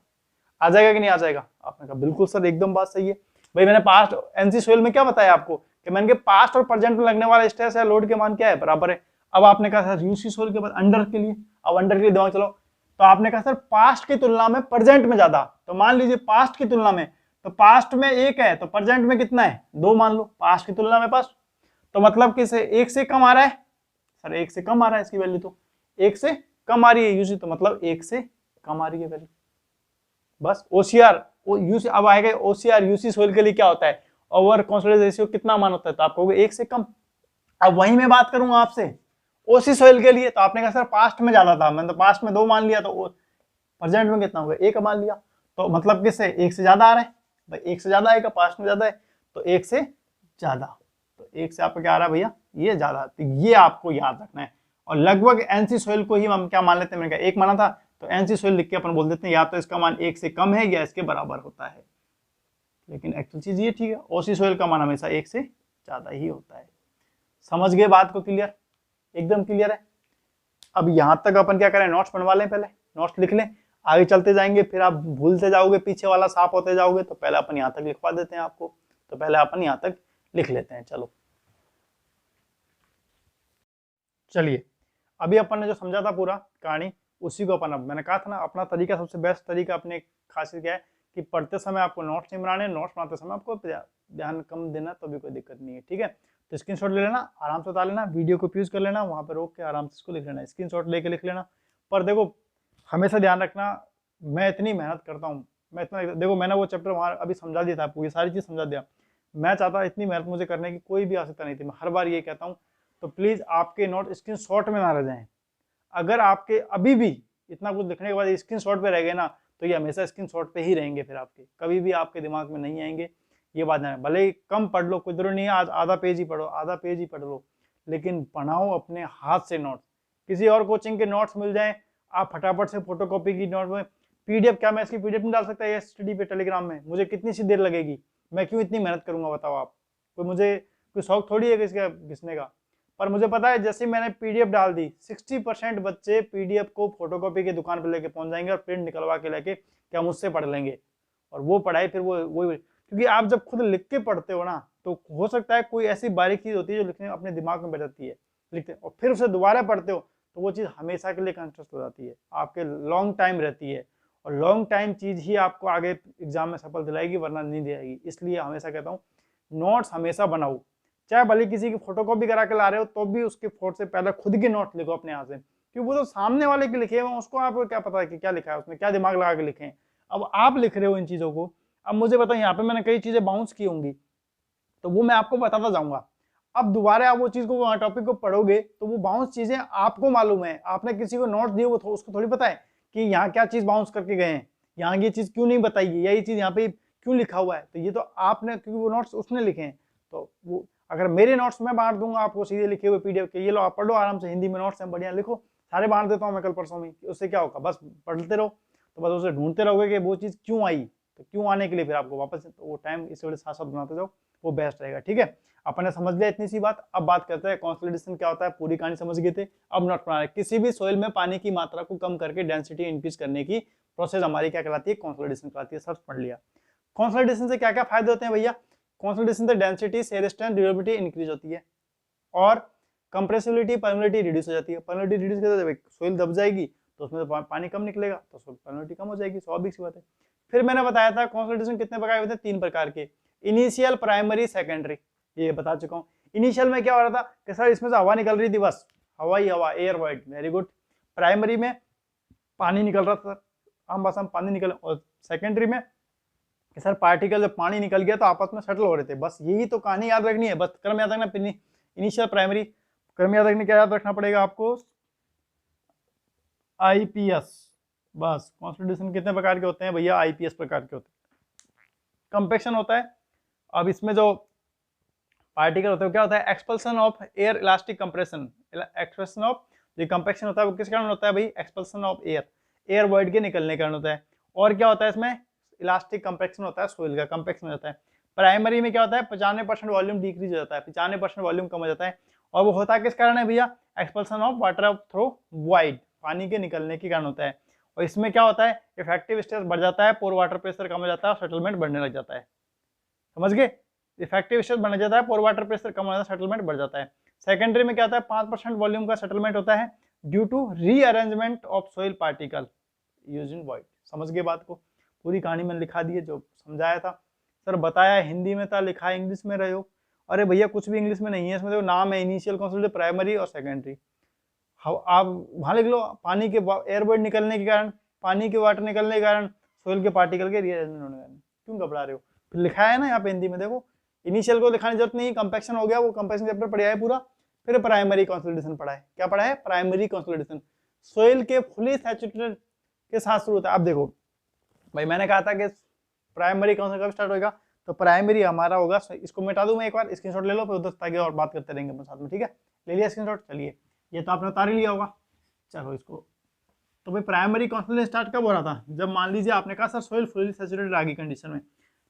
आ जाएगा कि नहीं आ जाएगा? आपने कहा बिल्कुल सर एकदम बात सही है। भाई मैंने पास्ट एनसी सोइल में क्या बताया आपको कि मैंने पास्ट और प्रेजेंट में लगने वाला स्ट्रेस या लोड के मान क्या है, बराबर है। अब आपने कहा सर यूसी सोइल के बाद अंडर के लिए, अब अंडर के लिए दिमाग चलो, तो आपने कहा सर पास्ट की तुलना में प्रेजेंट में ज्यादा, तो मान लीजिए पास्ट की तुलना में, तो पास्ट में 1 है तो प्रेजेंट में कितना है, 2 मान लो, पास्ट की तुलना में पास्ट, तो मतलब कि 1 से कम आ रहा है सर, 1 से कम आ रहा है इसकी वैल्यू, तो 1 से कम आ रही है यूसी, तो मतलब 1 से कम आ रही है वैल्यू, बस। ओसीआर यूसी, अब आएगा ओसीआर यूसी सोइल के लिए क्या होता है, ओवर कंसोलिडेशन रेशियो कितना मान होता है, तो आप कहोगे 1 से कम। अब वही मैं बात करूंगा आपसे ओसी सोइल के लिए, तो आपने कहा सर पास्ट में ज्यादा था, मैंने तो पास्ट में 2 मान लिया, तो प्रेजेंट में कितना होगा, 1 मान लिया, तो मतलब किससे 1 से ज्यादा आ रहा है, भाई 1 से ज्यादा आएगा, पास्ट में ज्यादा है तो 1 से ज्यादा, तो 1 से आपका क्या आ रहा है भैया, ये ज्यादा, तो ये आपको याद रखना है। और लगभग एनसी सोइल को ही हम क्या मान लेते हैं, मैंने कहा 1 माना था, तो एनसी सोइल लिख के अपन बोल देते हैं या तो इसका मान 1 से कम है या इसके बराबर होता है, लेकिन एक्चुअल चीज ये ठीक है, ओसी सोइल का मान हमेशा 1 से ज्यादा ही होता है। समझ गए बात को? क्लियर, एकदम क्लियर है। अब यहां तक अपन क्या करें, नोट्स बनवा लें, पहले नोट्स लिख लें, आगे चलते जाएंगे, फिर आप भूलते जाओगे, पीछे वाला साफ होते जाओगे, तो पहले अपन यहां तक लिखवा देते हैं आपको, तो पहले अपन यहां तक लिख लेते हैं। चलो चलिए, अभी अपन ने जो समझा था पूरा कहानी, उसी को अपन, अब मैंने कहा था ना अपना तरीका सबसे बेस्ट तरीका, अपने खासियत क्या है कि पढ़ते समय आपको नोट्स नहीं बनाने, नोट्स बनाते समय आपको ध्यान कम देना, तो भी कोई दिक्कत नहीं है, ठीक है? तो स्क्रीनशॉट ले लेना, आराम से उतार लेना, वीडियो को पॉज कर लेना, वहां पर रोक के आराम से इसको लिख लेना, स्क्रीनशॉट लेके लिख लेना। पर देखो हमेशा ध्यान रखना, मैं इतनी मेहनत करता हूँ, मैं इतना, देखो मैंने वो चैप्टर वहाँ अभी समझा दिया था आपको, ये सारी चीज़ समझा दिया, मैं चाहता इतनी मेहनत मुझे करने की कोई भी आवश्यकता नहीं थी, मैं हर बार ये कहता हूँ। तो प्लीज़ आपके नोट स्क्रीनशॉट में ना रह जाएं, अगर आपके अभी भी इतना कुछ लिखने के बाद स्क्रीनशॉट पे रह गए ना, तो ये हमेशा स्क्रीनशॉट पे ही रहेंगे, फिर आपके कभी भी आपके दिमाग में नहीं आएंगे। ये बात है, भले ही कम पढ़ लो, कोई जरूरी नहीं है आज आधा पेज ही पढ़ो, आधा पेज ही पढ़ लो, लेकिन बनाओ अपने हाथ से नोट्स। किसी और कोचिंग के नोट्स मिल जाए, आप फटाफट से फोटोकॉपी की नोट में पीडीएफ, क्या मैं इसकी पीडीएफ नहीं डाल सकता ये स्टडी पे टेलीग्राम में, मुझे कितनी सी देर लगेगी, मैं क्यों इतनी मेहनत करूंगा बताओ आप? कोई मुझे कोई शौक थोड़ी है किसका घिसने का। पर मुझे पता है जैसे मैंने पीडीएफ डाल दी, 60% बच्चे पीडीएफ को फोटोकॉपी की दुकान पर लेके पहुंच जाएंगे और प्रिंट निकलवा के लेके क्या मुझसे पढ़ लेंगे, और वो पढ़ाई फिर वो क्योंकि आप जब खुद लिख के पढ़ते हो ना, तो हो सकता है कोई ऐसी बारीक चीज होती है जो लिखने अपने दिमाग में बैठ जाती है, लिखते और फिर उसे दोबारा पढ़ते हो, तो वो चीज़ हमेशा के लिए कंसिस्ट हो जाती है, आपके लॉन्ग टाइम रहती है, और लॉन्ग टाइम चीज़ ही आपको आगे एग्जाम में सफल दिलाएगी, वरना नहीं दिलाएगी। इसलिए हमेशा कहता हूँ नोट्स हमेशा बनाओ, चाहे भले किसी की फोटोकॉपी करा के ला रहे हो तो भी उसके फोटो से पहले खुद के नोट्स लिखो अपने हाथ से, क्योंकि वो तो सामने वाले के लिखे हुए, उसको आपको क्या पता है कि क्या लिखा है उसने, क्या दिमाग लगा के लिखे हैं। अब आप लिख रहे हो इन चीज़ों को, अब मुझे बताओ यहाँ पे मैंने कई चीजें बाउंस की होंगी, तो वो मैं आपको बताता जाऊंगा। अब दोबारा आप वो चीज को टॉपिक को पढ़ोगे तो वो बाउंस चीजें आपको मालूम है, आपने किसी को नोट दिए वो उसको थोड़ी पता है कि यहाँ क्या चीज बाउंस करके गए हैं, यहाँ ये चीज क्यों नहीं बताई है, या ये चीज यहाँ पे क्यों लिखा हुआ है। तो ये तो आपने, क्योंकि वो नोट्स उसने लिखे हैं, तो वो अगर मेरे नोट्स मैं बांट दूंगा आपको सीधे लिखे हुए पीडीएफ के, ये लो आप पढ़ लो आराम से, हिंदी में नोट्स हैं बढ़िया, लिखो, सारे बांट देता हूँ मैं कल परसों में, उससे क्या होगा, बस पढ़ते रहो, तो बस उसे ढूंढते रहोगे कि वो चीज क्यों आई, तो क्यों आने के लिए फिर आपको वापस तो वो टाइम इस वजह साथ साथ बनाते जाओ, वो बेस्ट रहेगा। ठीक है, अपन ने समझ लिया इतनी सी बात। अब बात करते हैं कंसोलिडेशन क्या होता है, पूरी कहानी समझ गए थे। अब नोट बना रहे, किसी भी सोइल में पानी की मात्रा को कम करके डेंसिटी इंक्रीज करने की प्रोसेस हमारी क्या कहलाती है, कंसोलिडेशन कहलाती है। सब पढ़ लिया। कंसोलिडेशन से क्या क्या फायदे होते हैं भैया, कंसोलिडेशन से density, shear strength, durability increase होती है, और कंप्रेसिबिलिटी, परमेबिलिटी रिड्यूस हो जाती है। परमेबिलिटी रिड्यूस करते जब सोइल दब जाएगी तो उसमें तो पानी कम निकलेगा, तो परमेबिलिटी कम हो जाएगी, स्वाभाविक सी बात है। फिर मैंने बताया था कंसोलिडेशन कितने प्रकार होते हैं, 3 प्रकार के, इनिशियल, प्राइमरी, सेकेंडरी, ये बता चुका हूं। इनिशियल में क्या हो रहा था कि सर इसमें से हवा निकल रही थी, बस हवा ही हवा, air wide, very good. Primary में पानी निकल रहा था, आम भाषा में पानी निकल, और सेकेंडरी में कि सर पार्टिकल जब पानी निकल गया तो आपस में सेटल हो रहे थे, बस यही तो कहानी याद रखनी है, बस क्रम याद रखना, इनिशियल, प्राइमरी, क्रम याद रखने, क्या याद रखना पड़ेगा आपको, आईपीएस, बस। कंसोलिडेशन कितने प्रकार के होते हैं भैया, आईपीएस प्रकार के होते हैं। कंपैक्शन होता है, अब इसमें जो पार्टिकल होता है क्या होता है, expulsion of air, elastic compression, expression of जो कंपैक्शन होता है वो किस कारण होता है भाई, expulsion of air, air void के निकलने के कारण होता है। और क्या होता है इसमें, इलास्टिक कंपैक्शन होता है, सोइल का कंपैक्शन होता है। प्राइमरी में क्या होता है, 95% वॉल्यूम डिक्रीज हो जाता है, 95% वॉल्यूम कम हो जाता है, और वो होता है किस कारण है भैया, expulsion of water through void, पानी के निकलने के कारण होता है। और इसमें क्या होता है, इफेक्टिव स्ट्रेस बढ़ जाता है, पोर वाटर प्रेशर कम हो जाता है, और सेटलमेंट बढ़ने लग जाता है। समझ गए, इफेक्टिव स्ट्रेस बढ़ जाता है, पोर वाटर प्रेशर कम हो जाता है, सेटलमेंट बढ़ जाता है। सेकेंडरी में क्या होता है, 5% वॉल्यूम का सेटलमेंट होता है due to rearrangement of soil particle using void. समझ गए बात को, पूरी कहानी में लिखा दी है, जो समझाया था सर, बताया हिंदी में था, लिखा इंग्लिश में रहे हो, अरे भैया कुछ भी इंग्लिश में नहीं है, इसमें देखो नाम है इनिशियल कंसोलिडेशन, प्राइमरी और सेकेंडरी, आप वहां लिख लो, पानी के एयर वॉइड निकलने के कारण, पानी के वाटर निकलने के कारण, सोइल के पार्टिकल के रीअरेंजमेंट होने के कारण, क्यों घबरा रहे हो, फिर लिखा है ना यहाँ पे हिंदी में, देखो इनिशियल को लिखाने की जरूरत नहीं, कंपैक्शन हो गया, वो कंपैक्शन चैप्टर पढ़ा है पूरा। फिर प्राइमरी कंसोलिडेशन पढ़ा है, क्या पढ़ा है, प्राइमरी कंसोलिडेशन, सोइल के फुली सैचुरेटेड के साथ शुरू होता है। अब देखो भाई मैंने कहा था कि प्राइमरी कंसोलिडेशन कब स्टार्ट होगा, तो प्राइमरी हमारा होगा, इसको मिटा दूं मैं एक बार, स्क्रीनशॉट ले लो, फिर उधर ताकि और बात करते रहेंगे अपने साथ में, ठीक है, ले लिया स्क्रीनशॉट, चलिए ये तो आपने उतार ही लिया होगा, चलो इसको। तो भाई प्राइमरी कंसोलिडेशन स्टार्ट कब हो रहा था, जब मान लीजिए आपने कहा सर सोइल फुली सैचुरेटेड आ गई कंडीशन में,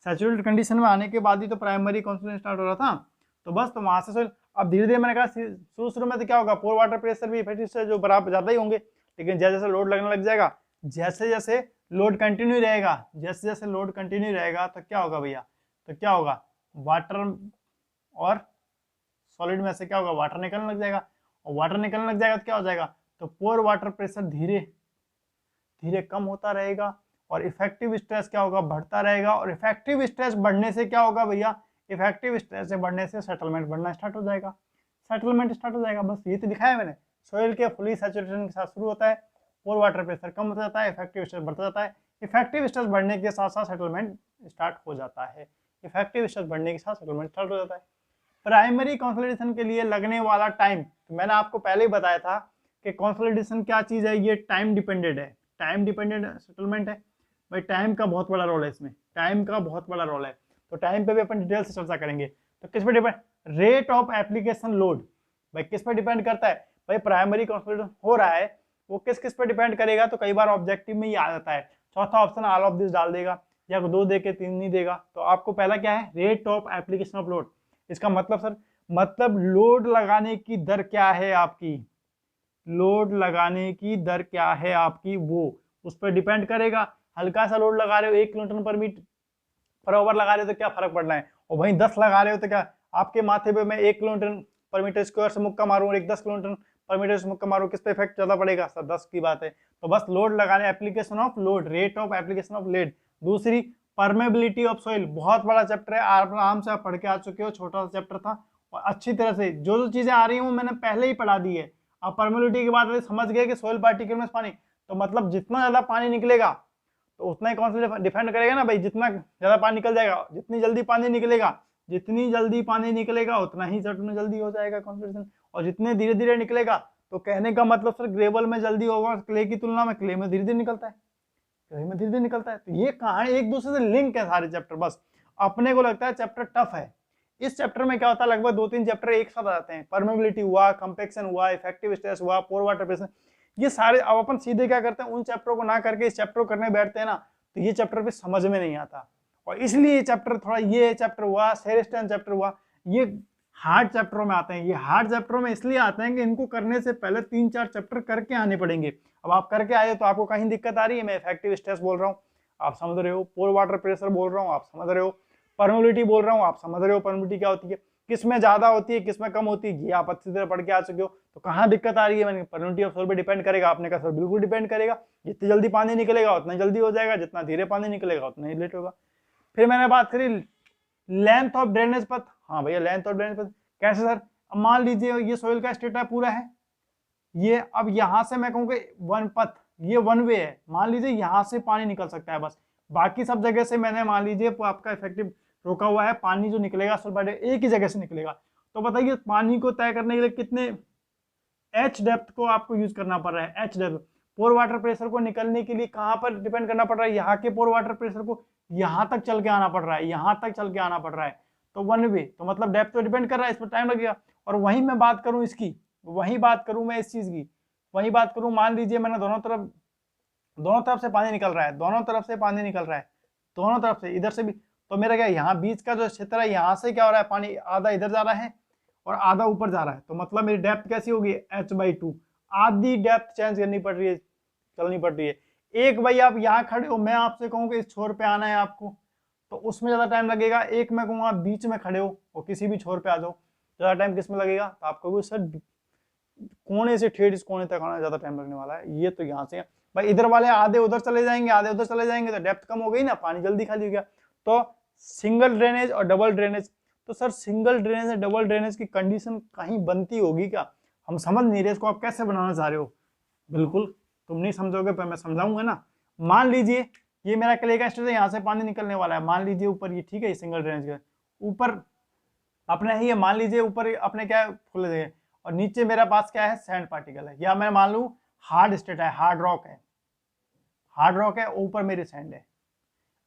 सैचुरेटेड कंडीशन में आने के बाद ही तो प्राइमरी कंसोलिडेशन स्टार्ट हो रहा था, तो बस तो वहां से सोइल, अब धीरे धीरे मैंने कहा शुरू में तो क्या होगा, पोर वाटर प्रेशर भी इफेक्टिव से जो बराबर ज्यादा ही होंगे, लेकिन जैसे जैसे लोड लगने लग जाएगा, जैसे जैसे लोड कंटिन्यू रहेगा, जैसे जैसे लोड कंटिन्यू रहेगा तो क्या होगा भैया, तो क्या होगा, वाटर और सॉलिड में से क्या होगा, वाटर निकलने लग जाएगा, और वाटर निकलने लग जाएगा तो क्या हो जाएगा, तो पोर वाटर प्रेशर धीरे धीरे कम होता रहेगा, और इफेक्टिव स्ट्रेस क्या होगा, बढ़ता रहेगा, और इफेक्टिव स्ट्रेस बढ़ने से क्या होगा भैया, इफेक्टिव स्ट्रेस से बढ़ने से सेटलमेंट बढ़ना स्टार्ट हो जाएगा, सेटलमेंट स्टार्ट हो जाएगा, बस ये तो दिखाया है मैंने, सोइल के फुली सैचुरेशन के साथ शुरू होता है, पोर वाटर प्रेशर कम होता जाता है, इफेक्टिव स्ट्रेस बढ़ता जाता है, इफेक्टिव स्ट्रेस बढ़ने के साथ साथ सेटलमेंट स्टार्ट हो जाता है, इफेक्टिव स्ट्रेस बढ़ने के साथ सेटलमेंट स्टार्ट हो जाता है। प्राइमरी कंसोलिडेशन के लिए लगने वाला टाइम, तो मैंने आपको पहले ही बताया था कि कंसोलिडेशन क्या चीज है, ये टाइम डिपेंडेंट है, टाइम डिपेंडेंट सेटलमेंट है भाई, टाइम का बहुत बड़ा रोल है इसमें, टाइम का बहुत बड़ा रोल है, तो टाइम पे भी अपन डिटेल से चर्चा करेंगे। तो किस पे depend, rate of application load, भाई किस पे डिपेंड करता है, भाई प्राइमरी कंसोलिडेशन हो रहा है वो किस किस पे डिपेंड करेगा, तो कई बार ऑब्जेक्टिव में ही आ जाता है, चौथा ऑप्शन ऑल ऑफ दिस डाल देगा, या 2 दे के 3 नहीं देगा, तो आपको पहला क्या है, rate of application of load, इसका मतलब सर, मतलब लोड लगाने की दर क्या है आपकी, लोड लगाने की दर क्या है आपकी, वो उस पर डिपेंड करेगा। हल्का सा लोड लगा रहे हो 1 किलोन्यूटन पर मीटर पर ओवर लगा रहे हो तो क्या फर्क पड़ना है, और वहीं 10 लगा रहे हो तो क्या, आपके माथे पे मैं 1 किलोन्यूटन पर मीटर स्क्वायर से मुक्का मारूं और एक 10 किलोन्यूटन पर मीटर से मुक्का मारूं, किस पे इफेक्ट ज्यादा पड़ेगा सर, 10 की बात है। तो बस लोड लगाने, application of load, rate of application of load. दूसरी परमेबिलिटी ऑफ सोइल, बहुत बड़ा चैप्टर है, आराम से आप पढ़ के आ चुके हो, छोटा सा चैप्टर था, और अच्छी तरह से जो जो चीजें आ रही हैं वो मैंने पहले ही पढ़ा दी है। अब परमेबिलिटी के बाद समझ गए कि सोइल पार्टिकल में पानी, तो मतलब जितना ज्यादा पानी निकलेगा तो उतना ही कौन डिपेंड करेगा ना भाई, जितना ज़्यादा पानी निकल जाएगा, जितनी जल्दी पानी निकलेगा, जितनी जल्दी पानी निकलेगा उतना ही सट में जल्दी हो जाएगा कंसोलिडेशन, और जितने धीरे धीरे निकलेगा, तो कहने का मतलब सर ग्रेवल में जल्दी होगा क्ले की तुलना में, क्ले में धीरे धीरे निकलता है, क्ले में धीरे धीरे निकलता है। तो ये कहानी एक दूसरे से लिंक है सारे चैप्टर। बस अपने को लगता है चैप्टर टफ है, इस चैप्टर में क्या होता है लगभग 2-3 चैप्टर एक साथ आते हैं, परमेबिलिटी हुआ, कंपैक्शन हुआ, इफेक्टिव स्ट्रेस हुआ, पोर वाटर प्रेशर, ये सारे। अब अपन सीधे क्या करते हैं, उन चैप्टरों को ना करके इस चैप्टर को करने बैठते हैं ना, तो ये चैप्टर भी समझ में नहीं आता, और इसलिए ये चैप्टर थोड़ा, ये चैप्टर हुआ, सेरेस्टन चैप्टर हुआ, ये हार्ड चैप्टरों में आते हैं। ये हार्ड चैप्टरों में इसलिए आते हैं कि इनको करने से पहले 3-4 चैप्टर करके आने पड़ेंगे। अब आप करके आए तो आपको कहीं दिक्कत आ रही है, मैं इफेक्टिव स्ट्रेस बोल रहा हूँ आप समझ रहे हो, पोर वाटर प्रेशर बोल रहा हूँ आप समझ रहे हो, परमेबिलिटी बोल रहा हूँ आप समझ रहे हो, परमेबिलिटी क्या होती है, किस में ज्यादा होती है, किस में कम होती है, ये आप अच्छी तरह पढ़ के आ चुके हो। तो कहाँ दिक्कत आ रही है, मैंने परमेबिलिटी ऑफ सोल पे डिपेंड करेगा, आपने कहा सर बिल्कुल डिपेंड करेगा, जितनी जल्दी पानी निकलेगा उतना जल्दी हो जाएगा, जितना धीरे पानी निकलेगा उतना ही लेट होगा। फिर मैंने बात करी लेंथ ऑफ ड्रेनेज पथ। हाँ भैया लेंथ ऑफ ड्रेनेज पथ कैसे सर, अब मान लीजिए ये सोइल का स्टेटा पूरा है, ये अब यहां से मैं कहूँ वन पथ, ये वन वे है, मान लीजिए यहां से पानी निकल सकता है बस, बाकी सब जगह से मैंने मान लीजिए आपका इफेक्टिव रोका हुआ है, पानी जो निकलेगा सिर्फ एक ही जगह से निकलेगा। तो बताइए पानी को तय करने के लिए कितने एच डेप्थ को आपको यूज करना पड़ रहा है, एच डेप्थ। पोर वाटर प्रेशर को निकलने के लिए कहां पर डिपेंड करना पड़ रहा है, यहाँ के पोर वाटर प्रेशर को यहां तक चल के आना पड़ रहा है, यहां तक चल के आना पड़ रहा है, तो वन वे, तो मतलब डेप्थ तो डिपेंड कर रहा है, इस पर टाइम लगेगा। और वहीं मैं बात करूं इसकी, वहीं बात करूं मैं इस चीज की, वहीं बात करूं, मान लीजिए मैंने दोनों तरफ से पानी निकल रहा है, दोनों तरफ से पानी निकल रहा है, दोनों तरफ से, इधर से भी, तो मेरा क्या यहाँ बीच का जो क्षेत्र है, यहाँ से क्या हो रहा है, पानी आधा इधर जा रहा है और आधा ऊपर जा रहा है, तो मतलब मेरी डेप्थ कैसी होगी, h/2, आधी डेप्थ चेंज करनी पड़ रही है, चलनी पड़ रही है। एक भाई आप यहाँ खड़े हो, मैं आपसे कहूँ कि इस छोर पे आना है आपको, तो उसमें ज्यादा टाइम लगेगा। एक मैं कहूँगा बीच में खड़े हो और किसी भी छोर पे आ जाओ, ज्यादा टाइम किस में लगेगा, तो आपको सर कोने से ठेठ इस कोने तक आना ज्यादा टाइम लगने वाला है। ये तो यहाँ से भाई इधर वाले आधे उधर चले जाएंगे, आधे उधर चले जाएंगे, तो डेप्थ कम हो गई ना, पानी जल्दी खाली हो गया। तो सिंगल ड्रेनेज और डबल ड्रेनेज, तो सर सिंगल ड्रेनेज और डबल ड्रेनेज की कंडीशन कहीं बनती होगी क्या, हम समझ नहीं रहे इसको, आप कैसे बनाना चाह रहे हो, बिल्कुल तुम नहीं समझोगे पर मैं समझाऊंगा ना। मान लीजिए ये मेरा क्ले का स्टेज है, यहाँ से पानी निकलने वाला है, मान लीजिए ऊपर ये, ठीक है, ये सिंगल ड्रेनेज का ऊपर अपने ही है, मान लीजिए ऊपर अपने क्या खुले जगह, और नीचे मेरे पास क्या है, सैंड पार्टिकल है, या मैं मान लू हार्ड स्टेट है, हार्ड रॉक है, हार्ड रॉक है, ऊपर मेरे सैंड है।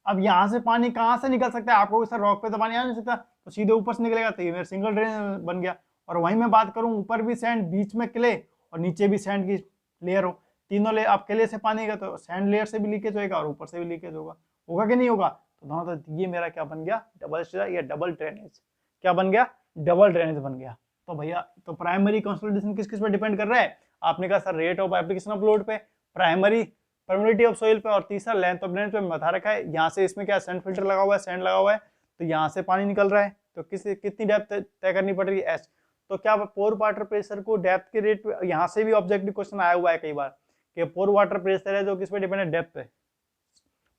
अब यहाँ से पानी कहाँ से निकल सकता है, आपको सर रॉक पे तो पानी आ नहीं सकता, तो सीधे ऊपर से निकलेगा, तो ये मेरा सिंगल ड्रेन बन गया। और वहीं मैं बात करूँ, ऊपर भी सैंड, बीच में क्ले, और नीचे भी सैंड की लेयर हो, तीनों लेयर, आप क्ले से पानी का तो सैंड लेयर से भी लीकेज होगा और ऊपर से भी लीकेज होगा, होगा कि नहीं होगा, तो दोनों, तो ये मेरा क्या बन गया, डबल स्टेज या डबल ड्रेनेज, क्या बन गया, डबल ड्रेनेज बन गया। तो भैया तो प्राइमरी कंसोलिडेशन किस किस पर डिपेंड कर रहा है, आपने कहा sir rate of application of load पे, प्राइमरी परमेबिलिटी ऑफ सोइल पे, और तीसरा लेंथ ऑफ ड्रेनेज पे बता रखा है। यहाँ से इसमें क्या सैंड फिल्टर लगा हुआ है, सैंड लगा हुआ है, तो यहाँ से पानी निकल रहा है, तो कितनी डेप्थ तय करनी पड़ रही है, एच। तो क्या पोर वाटर प्रेशर को डेप्थ के रेट पे, यहाँ से भी ऑब्जेक्टिव क्वेश्चन आया हुआ है कई बार कि पोर वाटर प्रेशर है जो किस पे डिपेंड है, डेप्थ पे,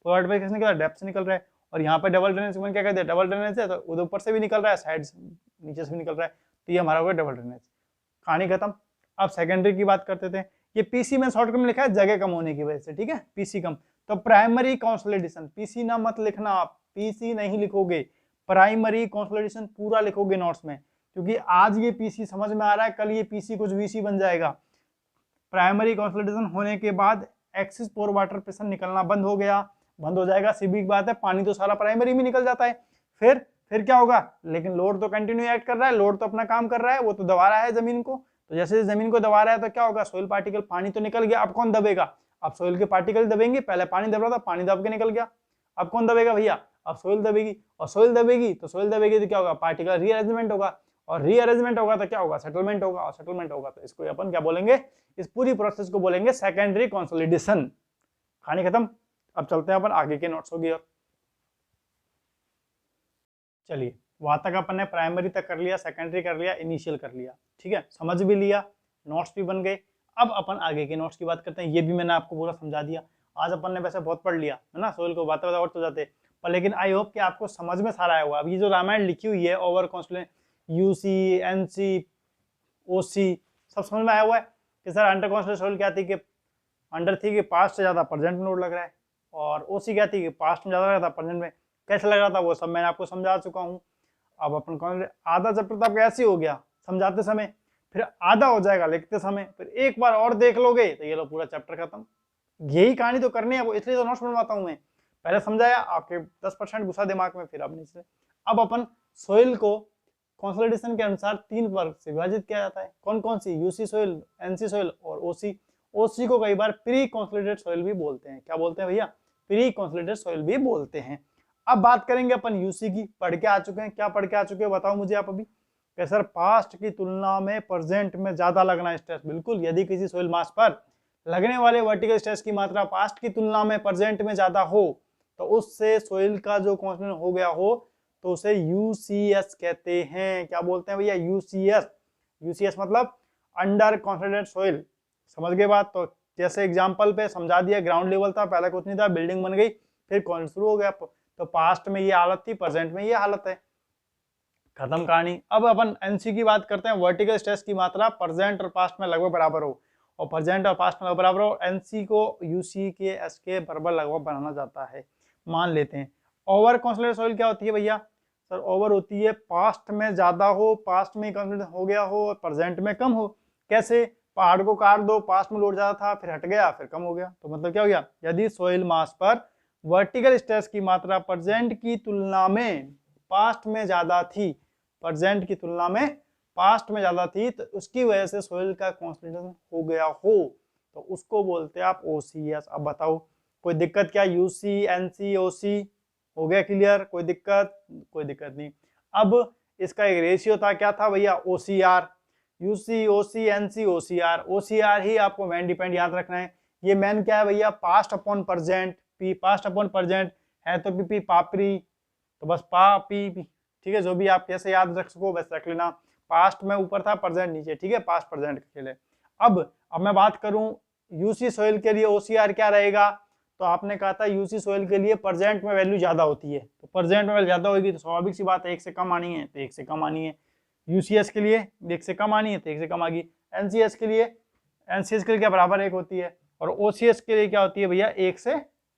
पोर वाटर प्रेशर निकल रहा है, डेप्थ से निकल रहा है। और यहाँ पे डबल ड्रेनेज में क्या कहते हैं, डबल ड्रेनेज है तो उधर ऊपर से भी निकल रहा है, साइड नीचे से भी निकल रहा है, तो ये हमारा होगा डबल ड्रेनेज। कहानी खत्म। अब सेकेंडरी की बात करते थे, ये पीसी में शॉर्टकट में लिखा है जगह कम होने की वजह से, ठीक है, पीसी कम। तो प्राइमरी कंसोलिडेशन, पीसी ना मत लिखना आप, पीसी नहीं लिखोगे, प्राइमरी कंसोलिडेशन पूरा लिखोगे नोट्स में, क्योंकि आज ये पीसी समझ में आ रहा है, कल ये पीसी कुछ वीसी बन जाएगा। प्राइमरी कंसोलिडेशन होने के बाद एक्सिस पोर वाटर प्रेशर निकलना बंद हो गया, बंद हो जाएगा, सीधी बात है, पानी तो सारा प्राइमरी में निकल जाता है। फिर क्या होगा, लेकिन लोड तो कंटिन्यू एक्ट कर रहा है, लोड तो अपना काम कर रहा है, वो तो दबा रहा है जमीन को, तो जैसे जमीन को दबा रहा है तो क्या होगा, सोइल पार्टिकल, पानी तो निकल गया, अब कौन दबेगा, अब सोइल के पार्टिकल दबेंगे, पहले पानी दब रहा था, पानी दब के निकल गया, अब कौन दबेगा भैया, अब सोइल दबेगी, और सोइल दबेगी तो क्या होगा, पार्टिकल रीअरेंजमेंट होगा, और रीअरेंजमेंट होगा तो क्या होगा, सेटलमेंट होगा, और सेटलमेंट होगा तो इसको अपन क्या बोलेंगे, इस पूरी प्रोसेस को बोलेंगे सेकेंडरी कंसोलिडेशन। कहानी खत्म। अब चलते हैं अपन आगे के नोट्स होगी। और चलिए वहां तक अपन ने प्राइमरी तक कर लिया, सेकेंडरी कर लिया, इनिशियल कर लिया, ठीक है, समझ भी लिया, नोट्स भी बन गए। अब अपन आगे के नोट्स की बात करते हैं। ये भी मैंने आपको पूरा समझा दिया, आज अपन ने वैसे बहुत पढ़ लिया है ना, सोइल को बातें और तो जाते, पर लेकिन आई होप कि आपको समझ में सारा आया हुआ। अब ये जो रामायण लिखी हुई है, ओवर कॉन्स्टेंट, यूसी, एनसी, ओसी, सब समझ में आया हुआ है कि सर अंडर कॉन्स्टेंट सोइल क्या थी, कि अंडर थी कि पास्ट से ज्यादा प्रेजेंट नोड लग रहा है, और ओसी क्या थी कि पास्ट में ज़्यादा लगा था, प्रेजेंट में कैसे लग रहा था वो सब मैंने आपको समझा चुका हूँ। अब अपन कौन आधा चैप्टर तो आपका ऐसे ही हो गया समझाते समय, फिर आधा हो जाएगा लिखते समय, फिर एक बार और देख लोगे तो ये लो पूरा चैप्टर खत्म। यही कहानी तो करनी है वो, इसलिए तो नोट्स बनवाता हूँ मैं। पहले समझाया, आपके 10% घुसा दिमाग में, फिर अब नीचे। अब अपन सोइल को कंसोलिडेशन के अनुसार 3 वर्ग से विभाजित किया जाता है। कौन कौन सी? यूसी सोइल, एनसी सोइल और ओसी। ओसी को कई बार प्री कंसोलिडेटेड सोइल भी बोलते हैं। क्या बोलते हैं भैया? प्री कंसोलिडेटेड सोइल भी बोलते हैं। अब बात करेंगे अपन यूसी की। पढ़ के आ चुके हैं, क्या पढ़ के आ चुके हैं बताओ मुझे आप अभी। कि सर पास्ट की तुलना में प्रेजेंट में ज्यादा लगना स्ट्रेस। बिल्कुल, यदि किसी सोइल मास पर लगने वाले वर्टिकल स्ट्रेस की मात्रा पास्ट की तुलना में प्रेजेंट में ज्यादा हो तो उससे सोइल का जो कॉन्स्टेंट हो गया हो तो उसे यूसीएस कहते हैं। क्या बोलते हैं भैया? यूसीएस। यूसीएस मतलब अंडर कॉन्सोलिडेटेड सोइल। समझ गए बात? तो जैसे एग्जांपल पे समझा दिया, ग्राउंड लेवल था, पहले कुछ नहीं था, बिल्डिंग बन गई, फिर कॉन्स शुरू हो गया। तो पास्ट में ये हालत थी, प्रेजेंट में ये हालत है, खत्म कहानी। अब अपन एनसी की बात करते हैं। वर्टिकल स्ट्रेस की मात्रा प्रेजेंट और पास्ट में लगभग बराबर हो, और प्रेजेंट और पास्ट में लगभग बराबर हो, एनसी को यूसी के एस के बराबर लगभग बनाना जाता है, मान लेते हैं। ओवर कंसोलिडेटेड सोइल क्या होती है भैया? सर ओवर होती है पास्ट में ज्यादा हो, पास्ट में कंसोलिडेट हो गया हो, और प्रेजेंट में कम हो। कैसे? पहाड़ को काट दो, पास्ट में लोड ज्यादा था, फिर हट गया, फिर कम हो गया। तो मतलब क्या हो गया? यदि सोइल मास पर वर्टिकल स्ट्रेस की मात्रा प्रेजेंट की तुलना में पास्ट में ज्यादा थी, प्रेजेंट की तुलना में पास्ट में ज्यादा थी, तो उसकी वजह से सोइल का कॉन्सोलिडेशन हो गया हो तो उसको बोलते हैं आप ओसीएस। अब बताओ कोई दिक्कत क्या? यूसी, एनसी, ओसी हो गया क्लियर? कोई दिक्कत? कोई दिक्कत नहीं। अब इसका एक रेशियो था, क्या था भैया? ओसीआर। यूसी, ओसी, एनसी, ओसीआर। ओसीआर ही आपको मेन डिपेंड याद रखना है। ये मेन क्या है भैया? Past upon present. P past upon present है तो पी पापरी, तो बस पा पी, ठीक है। जो भी आप कैसे याद रख सको बस रख लेना। पास्ट में ऊपर था, प्रेजेंट नीचे, ठीक है, पास्ट प्रेजेंट के लिए। अब मैं बात करूं यूसी सोइल के लिए ओसीआर क्या रहेगा, तो आपने कहा था यूसी सोइल के लिए प्रेजेंट में वैल्यू ज्यादा होती है, तो प्रेजेंट में वैल्यू ज्यादा होगी तो स्वाभाविक सी बात है 1 से कम आनी है, तो 1 से कम आनी है। यूसीएस के लिए 1 से कम आनी है तो 1 से कम आ गई। एनसीएस के लिए क्या बराबर 1 होती है, और ओसीएस के लिए क्या होती है भैया? 1 से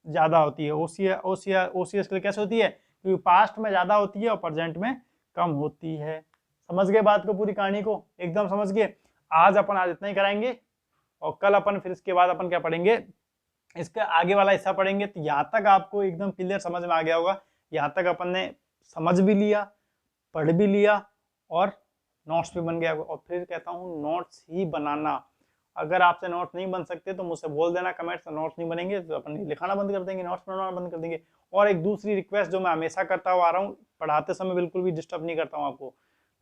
ज्यादा होती है। ओसीएस के लिए कैसे होती है? क्योंकि पास्ट में ज्यादा होती है और प्रेजेंट में कम होती है। समझ गए बात को, पूरी कहानी को एकदम समझ गए? आज इतना ही कराएंगे, और कल अपन फिर इसके बाद अपन क्या पढ़ेंगे, इसका आगे वाला हिस्सा पढ़ेंगे। तो यहाँ तक आपको एकदम क्लियर समझ में आ गया होगा। यहाँ तक अपन ने समझ भी लिया, पढ़ भी लिया, और नोट्स भी बन गया। और फिर कहता हूँ नोट्स ही बनाना। अगर आपसे नोट्स नहीं बन सकते तो मुझसे बोल देना कमेंट्स, नोट्स नहीं बनेंगे तो अपन लिखाना बंद कर देंगे, नोट्स बनाना बंद कर देंगे। और एक दूसरी रिक्वेस्ट जो मैं हमेशा करता हुआ आ रहा हूँ, पढ़ाते समय बिल्कुल भी डिस्टर्ब नहीं करता हूँ आपको,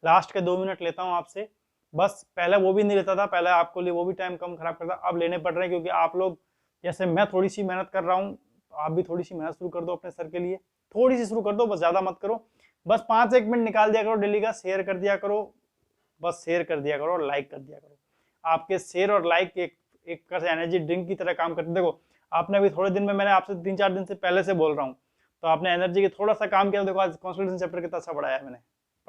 लास्ट के 2 मिनट लेता हूँ आपसे बस। पहले वो भी नहीं लेता था, पहले आपको लिए वो भी टाइम कम खराब करता, अब लेने पड़ रहे हैं क्योंकि आप लोग जैसे मैं थोड़ी सी मेहनत कर रहा हूँ, आप भी थोड़ी सी मेहनत शुरू कर दो अपने सर के लिए, थोड़ी सी शुरू कर दो, बस ज्यादा मत करो। बस 5-1 मिनट निकाल दिया करो डेली का, शेयर कर दिया करो, बस शेयर कर दिया करो और लाइक कर दिया करो। आपके शेयर और लाइक एक एनर्जी ड्रिंक की तरह काम करते। देखो आपने अभी थोड़े दिन में, मैंने आपसे 3-4 दिन से पहले से बोल रहा हूँ, तो आपने एनर्जी के थोड़ा सा काम किया। देखो आज कंसोलिडेशन चैप्टर कितना अच्छा पढ़ाया मैंने,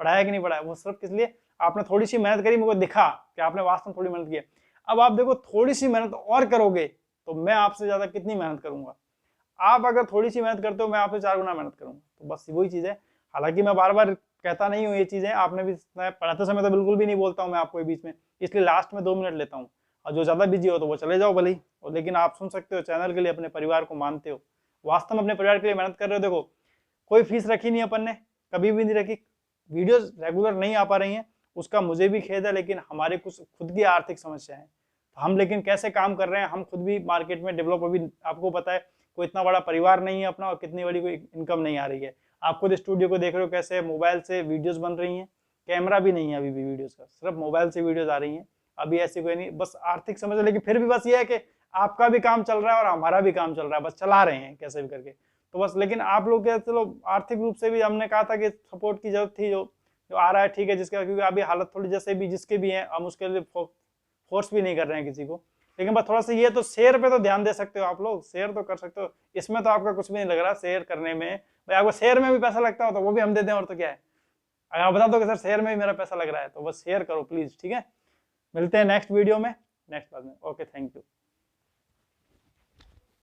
पढ़ाया कि नहीं पढ़ाया? वो सिर्फ किस लिए? आपने थोड़ी सी मेहनत करी, मुझे दिखा कि आपने वास्तव में थोड़ी मेहनत की। अब आप देखो थोड़ी सी मेहनत और करोगे तो मैं आपसे ज्यादा कितनी मेहनत करूंगा। आप अगर थोड़ी सी मेहनत करते हो, मैं आपसे 4 गुना मेहनत करूंगा। तो बस वही चीज है। हालांकि मैं बार बार कहता नहीं हूँ ये चीजें, आपने भी पढ़ाते समय तो बिल्कुल भी नहीं बोलता हूँ मैं आपको बीच में, इसलिए लास्ट में 2 मिनट लेता हूँ। और जो ज्यादा बिजी हो तो वो चले जाओ भले ही, और लेकिन आप सुन सकते हो, चैनल के लिए, अपने परिवार को मानते हो, वास्तव में अपने परिवार के लिए मेहनत कर रहे हो। देखो कोई फीस रखी नहीं अपन ने, कभी भी नहीं रखी, वीडियोस रेगुलर नहीं आ पा रही हैं, उसका मुझे भी खेद है, लेकिन हमारे कुछ खुद की आर्थिक समस्या है। तो हम लेकिन कैसे काम कर रहे हैं, हम खुद भी मार्केट में डेवलप, अभी आपको पता है कोई इतना बड़ा परिवार नहीं है अपना, और कितनी बड़ी कोई इनकम नहीं आ रही है। आप खुद स्टूडियो को देख रहे हो कैसे मोबाइल से वीडियोस बन रही हैं, कैमरा भी नहीं है अभी भी वीडियोस का, सिर्फ मोबाइल से वीडियोस आ रही हैं। अभी ऐसी कोई नहीं, बस आर्थिक समस्या, लेकिन फिर भी बस ये है कि आपका भी काम चल रहा है और हमारा भी काम चल रहा है, बस चला रहे हैं कैसे भी करके। तो बस, लेकिन आप लोग क्या, चलो आर्थिक रूप से भी हमने कहा था कि सपोर्ट की जरूरत थी, जो आ रहा है ठीक है, जिसका क्योंकि अभी हालत थोड़ी जैसे भी जिसके भी है, हम उसके लिए फोर्स भी नहीं कर रहे हैं किसी को, लेकिन बस थोड़ा सा ये, तो शेयर पे तो ध्यान दे सकते हो आप लोग, शेयर तो कर सकते हो, इसमें तो आपका कुछ भी नहीं लग रहा शेयर करने में। भाई आपको शेयर में भी पैसा लगता हो तो वो भी हम दे दें, और तो क्या है। अगर आप बता दो कि सर शेयर में भी मेरा पैसा लग रहा है, तो बस शेयर करो प्लीज, ठीक है। मिलते हैं नेक्स्ट वीडियो में, नेक्स्ट बार में। Okay, thank you.